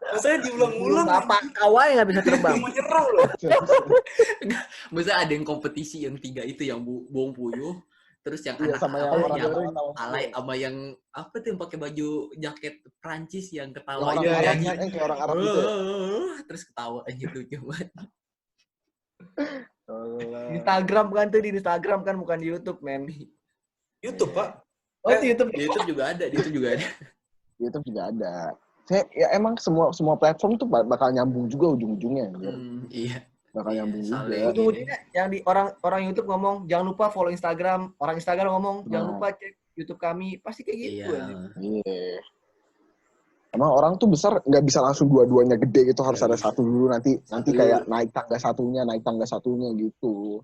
Maksudnya diulang-ulang. Bapak kawai nggak bisa terbang. Mau nyerah loh. Maksudnya ada yang kompetisi yang 3 itu, yang burung puyuh, terus yang anak sama yang alay sama yang apa tuh yang pakai baju jaket Prancis yang ketawa aja yang kayak orang Arab gitu. Terus ketawa aja lucu banget. Instagram kan tuh, di Instagram kan, bukan di YouTube, men. YouTube, Pak. Oh, di YouTube. Di YouTube juga ada. YouTube juga ada. Ya emang semua platform tuh bakal nyambung juga ujung-ujungnya. Iya. Bakal nyambung juga. Ujung-ujungnya yang di orang YouTube ngomong, jangan lupa follow Instagram. Orang Instagram ngomong, jangan lupa cek YouTube kami. Pasti kayak gitu. Iya. Emang orang tuh besar nggak bisa langsung dua-duanya gede gitu, harus ada satu dulu, nanti kayak naik tangga satunya gitu.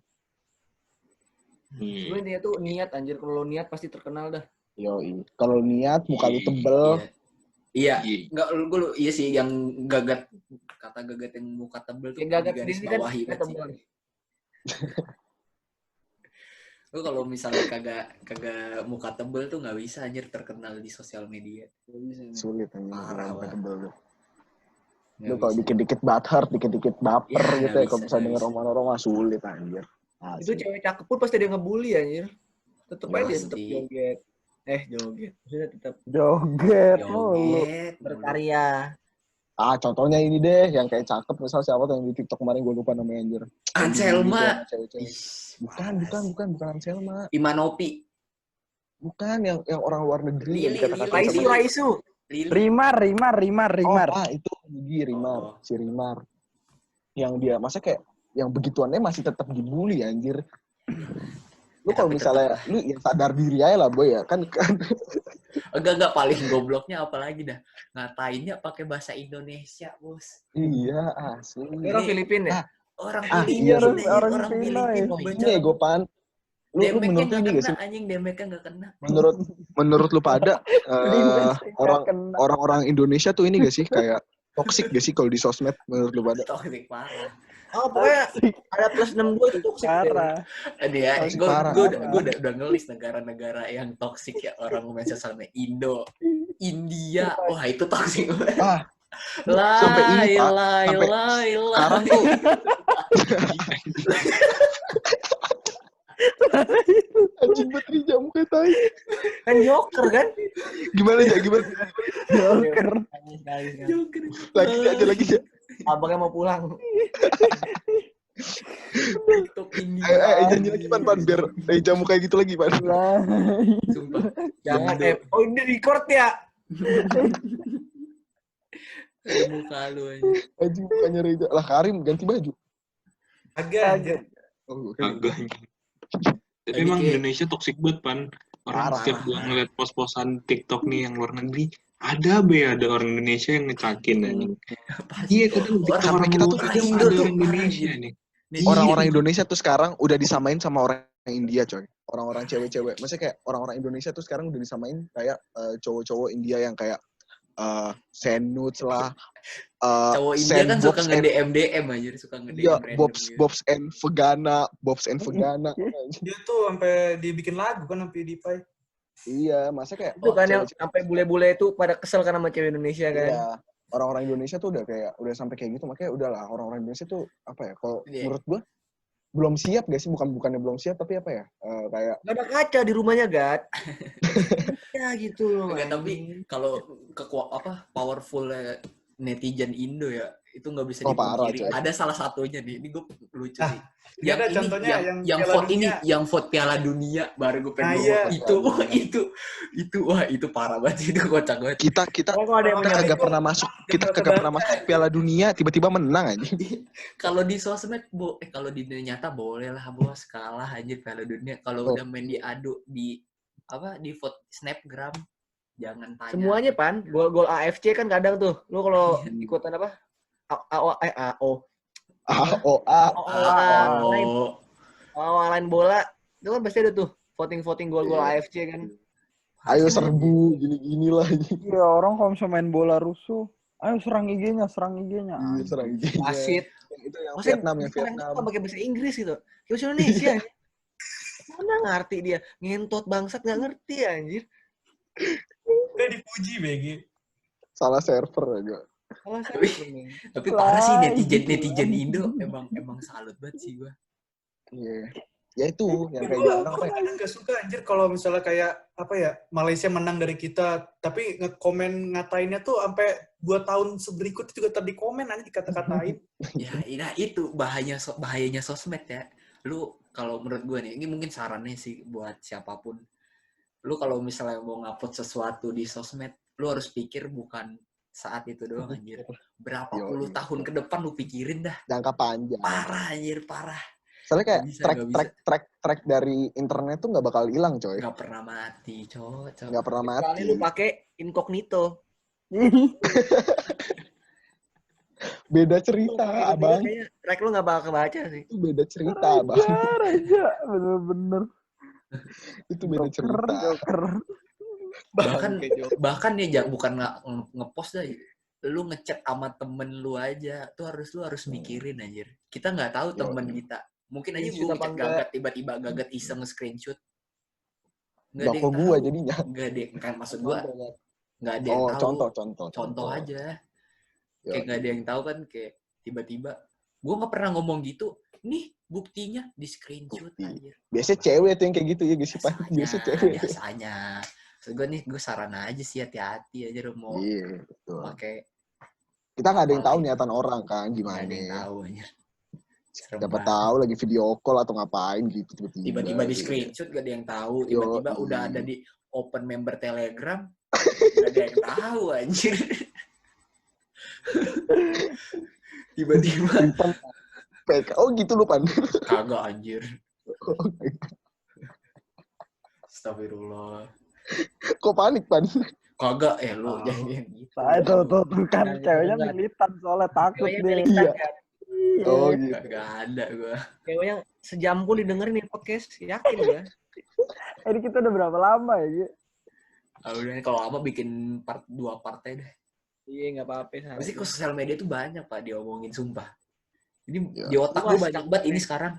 Sebenarnya tuh niat anjir, kalau niat pasti terkenal dah. Yoi. Kalau niat muka lu tebel. Iya. Enggak gue iya sih yang gagat, kata gagat yang muka tebel tuh gagat garis bawahi kan sih. Lu kalau misalnya kagak muka tebel tuh nggak bisa anjir terkenal di sosial media. Sulit anjir muka tebel tuh. Lu kalau dikit-dikit butthurt, dikit-dikit baper gitu ya, kalau bisa denger omongan-omongan sulit anjir. Itu cewek cakep pun pasti dia ngebully anjir. Tetep aja dia tetep joget. Maksudnya tetap joget. Berkarya. Contohnya ini deh, yang kayak cakep, misal siapa tuh yang di TikTok kemarin gue lupa namanya anjir. Anselma. Bukan Anselma. Imanopi. Bukan yang orang luar negeri. Raisu. Rimar. Itu Rimar. Si Rimar. Yang dia, masa kayak yang begituannya masih tetap dibully anjir. Lu kalau misalnya lu ya sadar diri aja lah boy ya kan. Enggak paling gobloknya apalagi dah ngatainnya pakai bahasa Indonesia, Bos. Iya, asli. Orang Filipina ya? Orang Filipina. Ini Gopan. Lu menurut ini enggak sih? Anjing demeknya enggak kena. Menurut lu pada orang-orang Indonesia tuh ini enggak sih kayak toksik gak sih kalau di sosmed menurut lu pada? Toksik parah. Oh, pokoknya ada plus 62 itu toxic. Parah. Dia, Toxic gue parah. udah ngelis negara-negara yang toksik ya orang main sosial media. Indo, India, wah itu toksik. Ah, sampai ini Pak, sampai sekarang tuh anjing bateri jam kayak tai. Kan Joker kan? Gimana ya? Gimana? Joker. Joker. Lagi aja. Abangnya mau pulang. TikTok India. Ayo nyanyi lagi Pan biar jamu kayak gitu lagi Pan. Sumpah. Jangan Indo. oh ini record ya. Ada muka lu aja. Anjing bukannya Reja. Lah Karim ganti baju. Agak. Oh, Agak. Tapi Jadi emang kayak- Indonesia toksik banget, Pan. Orang Parah. setiap gua ngeliat pos-posan TikTok nih yang luar negeri, ada orang Indonesia yang ngecakin anjing. Iya, kadang TikTok sampai orang kita tuh luar orang aja Indo ada tuh orang Indonesia parah, nih. Orang-orang Indonesia tuh sekarang udah disamain sama orang India, coy. Orang-orang cewek-cewek. Maksudnya kayak orang-orang Indonesia tuh sekarang udah disamain kayak cowok-cowok India yang kayak Senuts lah. Cowok India kan suka Sandbox and- nge-DM aja, suka nge-DM Iya, random Bobs gitu. Bobs and Vegana. Dia tuh sampai dibikin lagu kan sama PewDiePie. Iya, masa kayak Itu kan yang cewek-cewek- sampai bule-bule itu pada kesel karena sama cewek Indonesia kan. Iya, orang-orang Indonesia tuh udah sampai kayak gitu, makanya udahlah orang-orang Indonesia tuh apa ya? Kalau Iya. menurut gua belum siap gak sih? Bukannya belum siap, tapi apa ya? Kayak Gak ada kaca di rumahnya, Gat. Ya gitu loh. Enggak, tapi anjing. kalau powerful netizen Indo ya, itu nggak bisa Oh, parah, dipungkiri. coy. Ada salah satunya nih, ini gue lucu Ah, sih. dia ada contohnya yang Piala vote ini, Dunia. yang vote Piala Dunia, baru gue pengen Nah, ngomong, iya. itu parah banget, itu kocak banget. kita Pokoknya kalau ada yang kagak menyambut pernah masuk, kita kagak pernah masuk Piala Dunia, tiba-tiba menang aja. Kalau di sosmed, kalau di dunia nyata boleh lah bos, kalah aja Piala Dunia. Kalau Oh. udah main diadu di vote snapgram, jangan tanya. semuanya Pan, gol AFC kan kadang tuh. Lu kalau ikutan apa? AO. Lain bola, itu kan pasti ada tuh voting gol-gol Iya. AFC kan. Ayo serbu, gini-gini lah. Iya, orang kalau misalnya main bola rusuh, ayo serang IG-nya. Iya, serang IG. Wasit. Itu yang Maksudnya Vietnam, yang kadang Vietnam. tuh pakai bahasa Inggris gitu. Kayak bahasa Indonesia. Mana ngerti dia? Ngentot bangsat nggak ngerti anjir. Udah dipuji, BG. Salah server aja. Salah Tapi- satu, men. Tapi parah sih netizen Indo, emang salut banget sih gue. Iya. Ya itu, yang kayak Gue gitu orang apa ya? kadang gak suka anjir kalau misalnya kayak apa ya, Malaysia menang dari kita, tapi nge-komen ngatainnya tuh sampai 2 tahun berikutnya juga tadi komen aja dikata-katain. Ya, nah itu bahayanya sosmed ya. Lu kalau menurut gue nih, ini mungkin sarannya sih buat siapapun. Lu kalau misalnya mau ngupload sesuatu di sosmed, lu harus pikir bukan saat itu doang anjir. Berapa Yo, puluh iya. tahun ke depan lu pikirin dah. Jangka panjang. Parah anjir, parah. Soalnya kayak Nggak bisa. track dari internet tuh nggak bakal hilang, coy. Gak pernah mati, cowok. Nggak pernah mati. Kecuali lu pakai incognito. Beda cerita, abang. Kayaknya track lu nggak bakal kebaca sih. Itu beda cerita, abang. Raja, bener-bener. Itu beda cerita. Joker. bahkan ya bukan ngepost dah, lu ngechat sama temen lu aja tuh lu harus mikirin anjir. Kita nggak tahu temen kita, mungkin aja gue Screenshot apa ngechat gagat, tiba-tiba gagat iseng screenshot. Nggak kok gua jadinya. Nggak deh, kan maksud gua nggak ada yang Oh, tahu. contoh Aja. Yo. Kayak nggak ada yang tahu kan, kayak tiba-tiba gue nggak pernah ngomong gitu. Nih buktinya di screenshot Bukti. anjir. Biasanya cewek tuh yang kayak gitu ya, guys. Biasanya cewek. Biasanya. Maksud gue nih, gue saran aja sih, hati-hati aja lu mau Iya, betul. pakai. Kita nggak ada yang tahu niatan orang kan, Nggak gimana. ada yang tahu anjir. Serem Siapa banget. tahu lagi video call atau ngapain gitu Tiba-tiba di gitu. screenshot gak ada yang tahu, Yo, tiba-tiba iya. udah ada di open member Telegram, gak ada yang tahu anjir. Tiba-tiba Simpan PK. Oh gitu lu, Pan. kagak anjir. Astagfirullah. Kok panik, Pan? Kagak lu Oh. jangan gitu. Tuh kan ceweknya militan soalnya takut Ceweknya dia. militan, Iya. kan? Oh gitu. Kagak ada gua. Ceweknya sejam pun didengerin nih podcast, yakin ya. Ini kita udah berapa lama ya, Gi? Udah nih, kalau lama bikin 2 partnya deh. Iya nggak apa-apa. Pasti kok sosial media tuh banyak Pak diomongin, sumpah. Ini di otak gue banyak banget ini sekarang.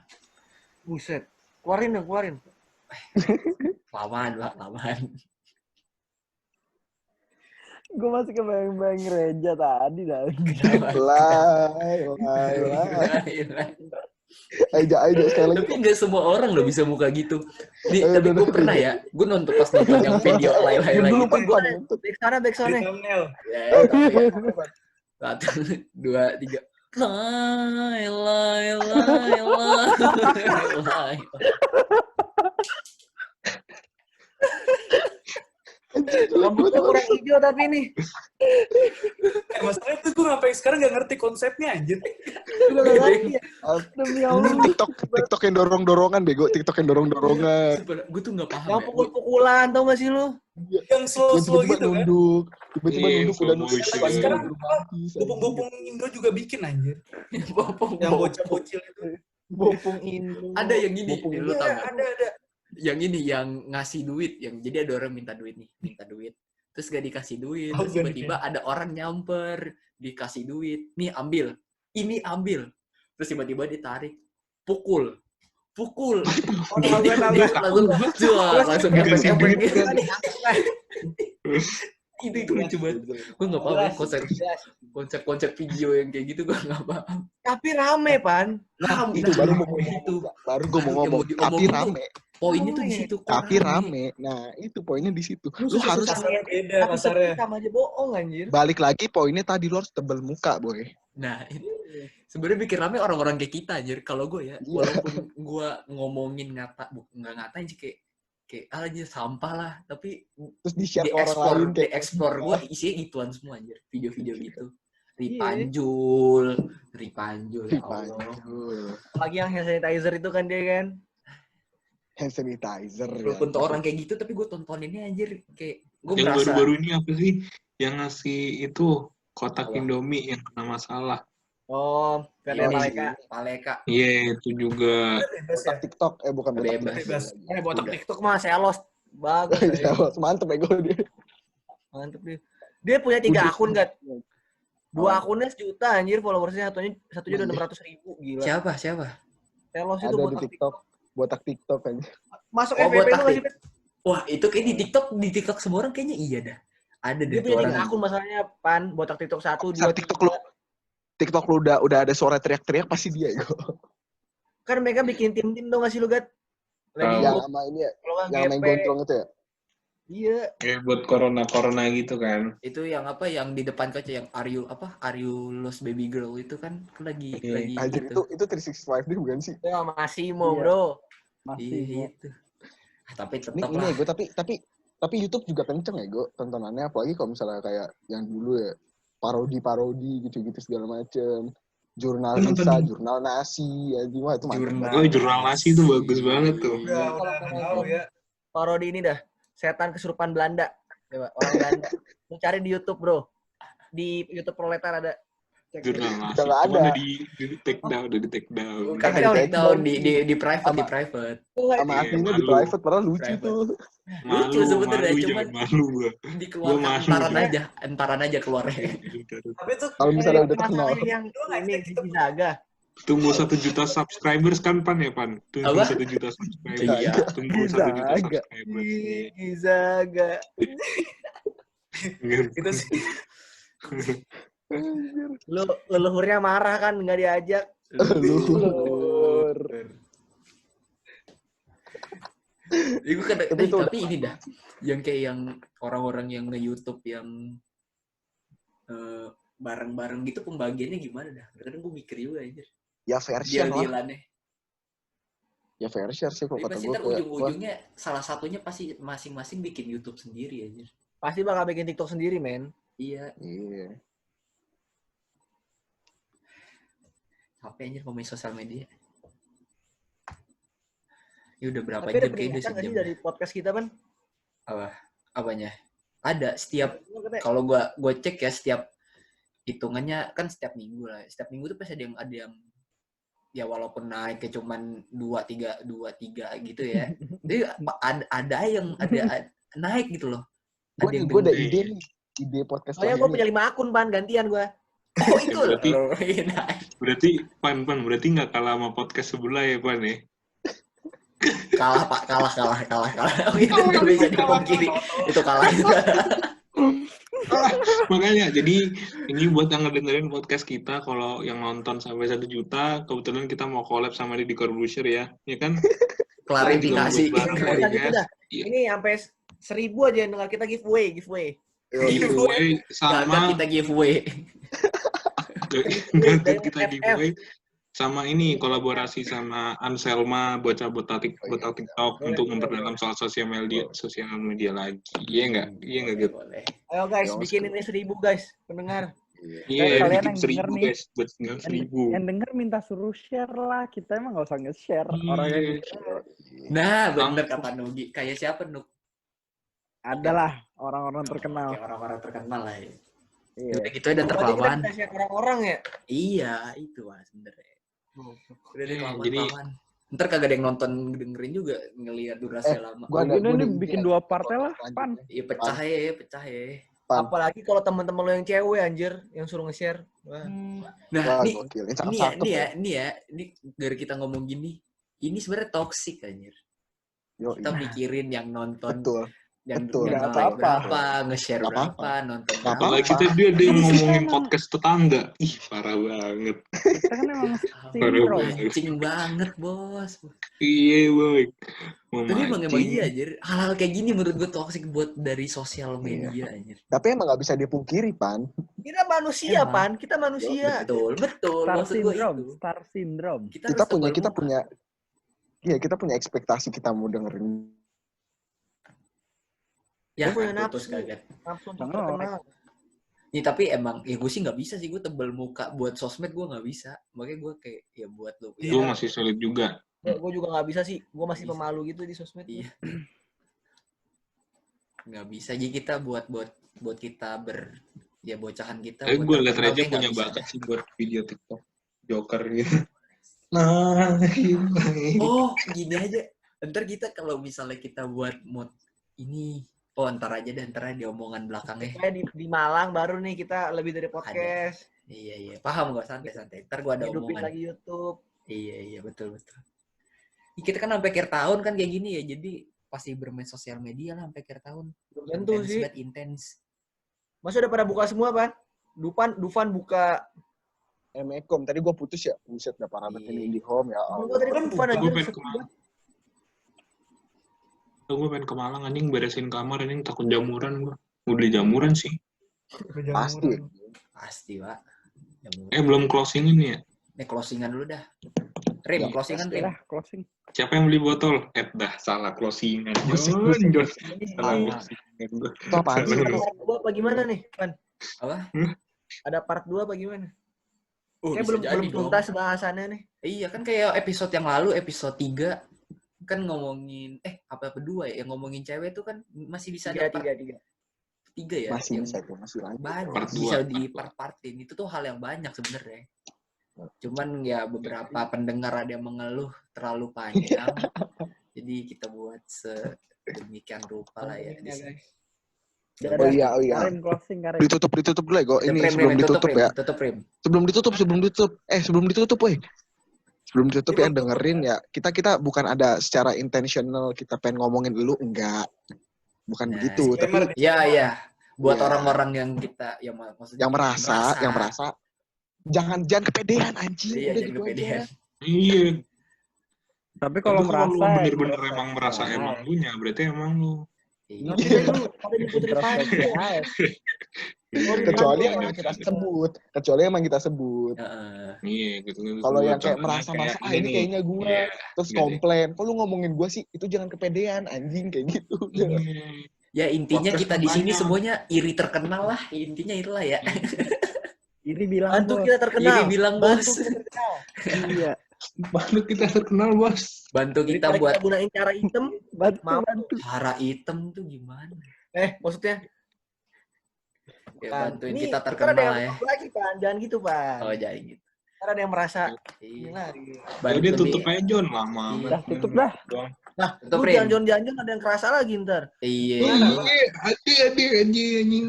Buset. Keluarin dong, keluarin. Lamaan, Pak, lamaan. Gue masih kebayang-bayang Reja tadi dah. Ayo sekali lagi. Tapi nggak semua orang loh bisa muka gitu. Tapi gue pernah ya, gue nonton yang video lay-lay Dulu gitu. Back sana. Di thumbnail. Ya, 1, 2, 3. Lay. Rambutnya kurang hijau tapi nih. Masalahnya tuh gue sampai sekarang gak ngerti konsepnya anjir. Gue gak ngerti ya. Demi Ini Allah. TikTok yang dorong-dorongan bego, TikTok yang dorong-dorongan. Gue tuh nggak paham. Yang Ya. pukul-pukulan, tau gak sih lu? Yang slow-slow Tiba-tiba gitu kan. nunduk, tiba-tiba Iya, nunduk udah slow nunduk. motion. Pas Sekarang bermati, Bopong-bopong Indo juga bikin anjir. Yang bocah-bocil itu. Bopong Indo. Ada yang gini, lu tau Iya, nggak? ada. Yang ini yang ngasih duit, yang jadi ada orang minta duit, terus gak dikasih duit, Oh, terus tiba-tiba ada orang nyamper dikasih duit, nih ambil, ini ambil, terus tiba-tiba ditarik, pukul, langsung Dikasih duit gitu. kan. Itu lucu banget. Gue nggak paham konsep video yang kayak gitu, gue nggak paham. Tapi rame, Pan. Nah, itu baru mau ngomong. Itu. Baru gue mau Yang ngomong. mau diomongin Tapi tuh, rame. Poinnya tuh di situ. kok Tapi rame. Nah, itu poinnya di situ. Lu harus Kasarnya beda, Tapi kasarnya. sama aja bohong anjir. balik lagi poinnya tadi lu harus tebel muka, boy. Nah, itu sebenarnya bikin rame orang-orang kayak kita anjir. Kalau gue ya, walaupun gue ngomongin nggak ngatain sih kayak aja sampah lah, tapi Terus di-share ke orang lain di kayak explore gue isinya gituan semua anjir, video-video gitu. Ripanjul ya Allah. Lagi yang hand sanitizer itu kan dia kan. Hand sanitizer. Walaupun tuh orang kayak gitu, tapi gue tontoninnya anjir kayak gue Yang merasa baru-baru ini apa sih? Yang ngasih itu kotak Apa? Indomie yang kena masalah. Oh, Iya, karena Paleka. Iya, itu juga. Bebas Botak ya. TikTok, bukan botak Bebas. Bebas. botak Udah. TikTok mah selos. Bagus. Ya, mantep ya gue dia. Mantep dia. Dia punya 3 akun, Gat. 2 akunnya 1 juta anjir followersnya, satunya udah 600.000, gila. Siapa? Selos itu Ada di botak TikTok, botak TikTok kan. Masuk Oh, FVP botak lu masih. Wah, itu kayak di TikTok semua orang kayaknya iya dah. Ada Dia deh punya 3 orang. akun masalahnya, Pan. Botak TikTok 1, 2, Saat TikTok lu udah ada suara teriak-teriak pasti dia ego. Kan mereka bikin tim-tim dong nggak sih lu, Gat? Lagi Yang grup, sama ini ya, kalau nggak yang main GP. gondrong itu ya. Iya. Kayak buat corona gitu kan. Itu yang apa yang di depan kaca yang Are you lost baby girl itu kan lagi Anjir gitu. itu 365 dia bukan sih? Ya, masih mau, Iya. Bro. Masih. Iya, itu. Tapi Ini tetap ini lah. ego tapi YouTube juga kenceng ya gue tontonannya, apalagi kalau misalnya kayak yang dulu ya parodi gitu segala macem, jurnal bisa, jurnal nasi, ya gimana itu mantap. Oh, jurnal nasi itu bagus banget tuh. Udah tahu ya. Parodi ini dah. Setan kesurupan Belanda. Coba orang Belanda. Lu cari di YouTube, Bro. Di YouTube Proletar ada. Cek Jurnal nasi. Udah nggak ada. Cuman udah di take down. Bukan Di take take down down. di private, Sama- di private. Sama Iya, aslinya di malu. private padahal lucu Private. tuh. Lucu sebenarnya, cuman malu gua. dikeluarkan malu. entaran aja keluarnya. Tapi tuh Kalau misalnya udah terkenal. masalahnya yang ini Gigi Zaga. Tunggu 1 juta subscribers kan, Pan ya, Pan? Tunggu Apa? 1 juta subscribers. Iya. Tunggu 1 juta Zaga. subscribers. Gigi Zaga. itu sih. Lu leluhurnya marah kan nggak diajak. Luhur. Itu kan Tapi itu tapi ini dah yang kayak yang orang-orang yang nge-YouTube yang bareng-bareng gitu pembagiannya gimana dah? Kadang gue mikir juga anjir. Ya fair share lah. Deal-dealannya. Ya fair share sih kalau Tapi kata pasti gue. ntar ujung-ujungnya salah satunya pasti masing-masing bikin YouTube sendiri anjir. Pasti bakal bikin TikTok sendiri, men. Iya, Iya. capek anjir ngomongin sosial media. Ya udah berapa Tapi ada jam kayaknya udah peningkatan nggak sih sejam. dari podcast kita, Pan? Apanya? Ada setiap kalau gua cek ya setiap hitungannya kan setiap minggu lah. Setiap minggu tuh pasti ada yang ya walaupun naik ke cuman 2-3 gitu ya. Jadi ada yang ada naik gitu loh. Gue yang ada denger. ide nih. Ide podcast Soalnya gue punya 5 akun, Pan. Gantian gue. Oh itu berarti- loh. Berarti nggak kalah sama podcast sebelah ya Pan ya? Kalah Pak, kalah. Oh, itu nggak bisa dipungkiri. Itu kalah juga. Makanya jadi ini buat yang ngedengerin podcast kita, kalau yang nonton sampai 1 juta, kebetulan kita mau collab sama Deddy Corbuzier ya kan? Klarifikasi. Kita juga Nggak buat barang usah gitu podcast. dah. Iya. Ini sampai 1000 aja yang dengar kita giveaway. Giveaway Gak sama kita giveaway. Gak kita giveaway sama ini kolaborasi sama Anselma bocah-bocah TikTok untuk memperdalam soal sosial media lagi. Iya nggak gitu. Boleh. Ayo guys, Yang bikin ini 1000 guys pendengar. Iya, kalian bikin yang denger 1000 nih. guys, buat tinggal 1000. Yang denger minta suruh share lah. Kita emang nggak usah nge-share. Orang yang Nah, bener kata Nugi. Kayak siapa Nuk? adalah orang-orang terkenal. Kayak orang-orang terkenal lah ya. Iya. Udah gitu dan Berarti kita terpawan. bisa share orang-orang ya. Iya, itu Mas sebenarnya. Udah deh Jadi- paman. Ntar kagak ada yang nonton dengerin juga ngelihat durasi lama. Gua ada- Ini gua nih ada bikin ide. 2 partnya lah, Lanjut. Pan. Iya pecah ya. Pan. Apalagi kalau teman-teman lo yang cewek anjir yang suruh nge-share. Wah. Nah, Wah, nih gokil. Ini ini cakep ya, ini dari kita ngomong gini, ini sebenarnya toksik anjir. Yo, Kita mikirin yang nonton, betul. yang betul. yang Nggak like apa-apa. berapa, nge-share Nggak berapa, apa-apa. nonton Nggak berapa. Apalagi kita dia Ini ngomongin emang- podcast tetangga. Ih, parah banget. Kita kan emang sindrom. Kencing banget, Bos. Iya, boy. Tapi emang Memancing. iya anjir. Hal-hal kayak gini menurut gue toksik buat dari sosial media anjir. Tapi emang nggak bisa dipungkiri, Pan. Kita manusia, Emang. Pan. Kita manusia. Betul. Star Maksud gue syndrome. itu. Star syndrome. Kita Kita harus punya iya, kita punya ekspektasi kita mau dengerin. ya Dia punya kan, putus nafsu. kaget. Langsung Tengok. terkenal. Ya tapi emang ya gue sih nggak bisa sih, gue tebel muka buat sosmed gue nggak bisa. Makanya gue kayak ya buat lo. Iya. Gue masih sulit juga. Gue juga nggak bisa sih. Gue masih Bisa. pemalu gitu di sosmed. Iya. Nggak bisa. Jadi kita buat kita ya bocahan kita. Tapi buat gue liat terkenal Reja kayak nggak punya bisa bakat dah. sih buat video TikTok. Joker gitu. Nah, gimana? Oh gini aja. Ntar kita kalau misalnya kita buat mod ini, ntar aja di omongan belakangnya. Kayak di Malang baru nih kita lebih dari podcast. Iya paham gue, santai. Ntar gue ada Hidupin omongan. lagi YouTube. Iya betul. Ya, kita kan sampai akhir tahun kan kayak gini ya, jadi pasti bermain sosial media lah sampai akhir tahun. Belum tentu Intens sih. banget, intens. Masa udah pada buka semua, Pan? Dufan buka. Mekom tadi gue putus ya. Buset, udah parah banget ini di home ya. Gua tadi kan Dufan aja. Gue pengen ke Malang. Gue pengen ke Malang anjing, beresin kamar anjing, takut jamuran gue. Mau beli jamuran sih. Pasti. Pasti, Pak. Belum closingin ya. Nih closingan dulu dah. Rim, Ya, closingan Oke Rim. lah, closing. Siapa yang beli botol? Dah, salah closingan. Buset, Jon. buset. Salah Ah. closingan gue. Itu apaan sih? Salah. Ada part 2 apa gimana nih, Pan? Apa? Ada part 2 apa gimana? Oh, Kayak bisa belum jadi dong. tuntas bahasannya nih. Iya kan kayak episode yang lalu, episode 3 kan ngomongin apa kedua ya, yang ngomongin cewek itu kan masih bisa ada part 3. 3 ya. Masih yang bisa itu, masih lanjut. banyak Part bisa dua. di part-partin. Itu tuh hal yang banyak sebenarnya. Cuman ya beberapa pendengar ada yang mengeluh terlalu panjang. Jadi kita buat sedemikian rupa lah ya. Kontennya, guys. Oh iya. Karim closing, Karim. Ditutup dulu ya, Go. Ini sebelum ditutup ya. Tutup Rim. Sebelum ditutup, woi. Sebelum ditutup ya, dengerin ya. Kita bukan ada secara intentional kita pengen ngomongin lu, enggak. Bukan Nah, begitu, tapi Ya. Buat Ya. orang-orang yang kita yang maksudnya yang merasa jangan kepedean anjing. Iya, Udah jangan gitu kepedean. aja. Iya. Tapi kalau Tapi merasa bener-bener emang merasa emang lu nya, berarti emang lu. Iya. Ada di Putri Pan. Kecuali yang emang kita sebut. Heeh. Iya, gitu. Kalau yang kayak Contohnya merasa ini nih. kayaknya gue, Iya. terus Iya, komplain, kok lu ngomongin gue sih, itu jangan kepedean anjing kayak gitu. Iya. Ya intinya Podcast kita di sini terbanyak. semuanya iri terkenal lah. Intinya itulah ya. Iri bilang Bantu bos. kita terkenal. Iri bilang bos. Bantu kita terkenal. Iya. Baru kita terkenal, Bos. Bantu kita Daripada buat kita gunain cara item. Bantu. cara item tuh gimana? Maksudnya Ya Pan, bantuin ini kita ntar terkenal ada yang ya. ngomong lagi, Pan. Jangan gitu, Pan. Oh jadi gitu. Ntar ada yang merasa Iya. lari. Jadi tutup aja Jon, lama. Iya. Dah, tutup dah. Nah, Tutup, lu Rin. jangan-jangan ada yang kerasa lagi ntar. Iya. Anjing.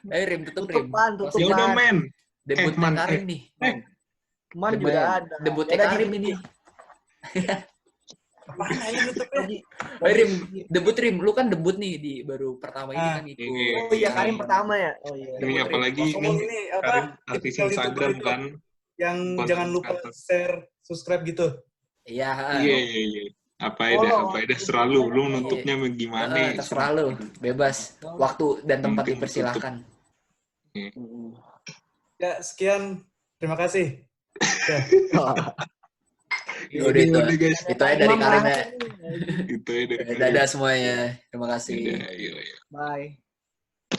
Ayo Rim, tutup Rim. Tutupan. Ya udah men. Debut Man, Karim nih. Man juga ada. Debut Ya udah, Karim Ji. ini. Apaan aja tutupnya? Ayo Rim, debut Rim. Lu kan debut nih di baru pertama ini kan ikut. Oh iya, Karim pertama ya. Oh iya. Ini apalagi Ngomong nih ini Karim apa? artis tipikal Instagram YouTuber itu kan. yang Konten jangan lupa kreator. share, subscribe gitu. Iya. Iya. Apa aja selalu lu nutupnya gimana? Terserah lu, bebas. Waktu dan tempat dipersilahkan. Ya, sekian. Terima kasih. Ya. Udah itu. guys. Itu aja dari Karim ya. Itu aja dari Dadah semuanya. Terima kasih. Iya. Bye.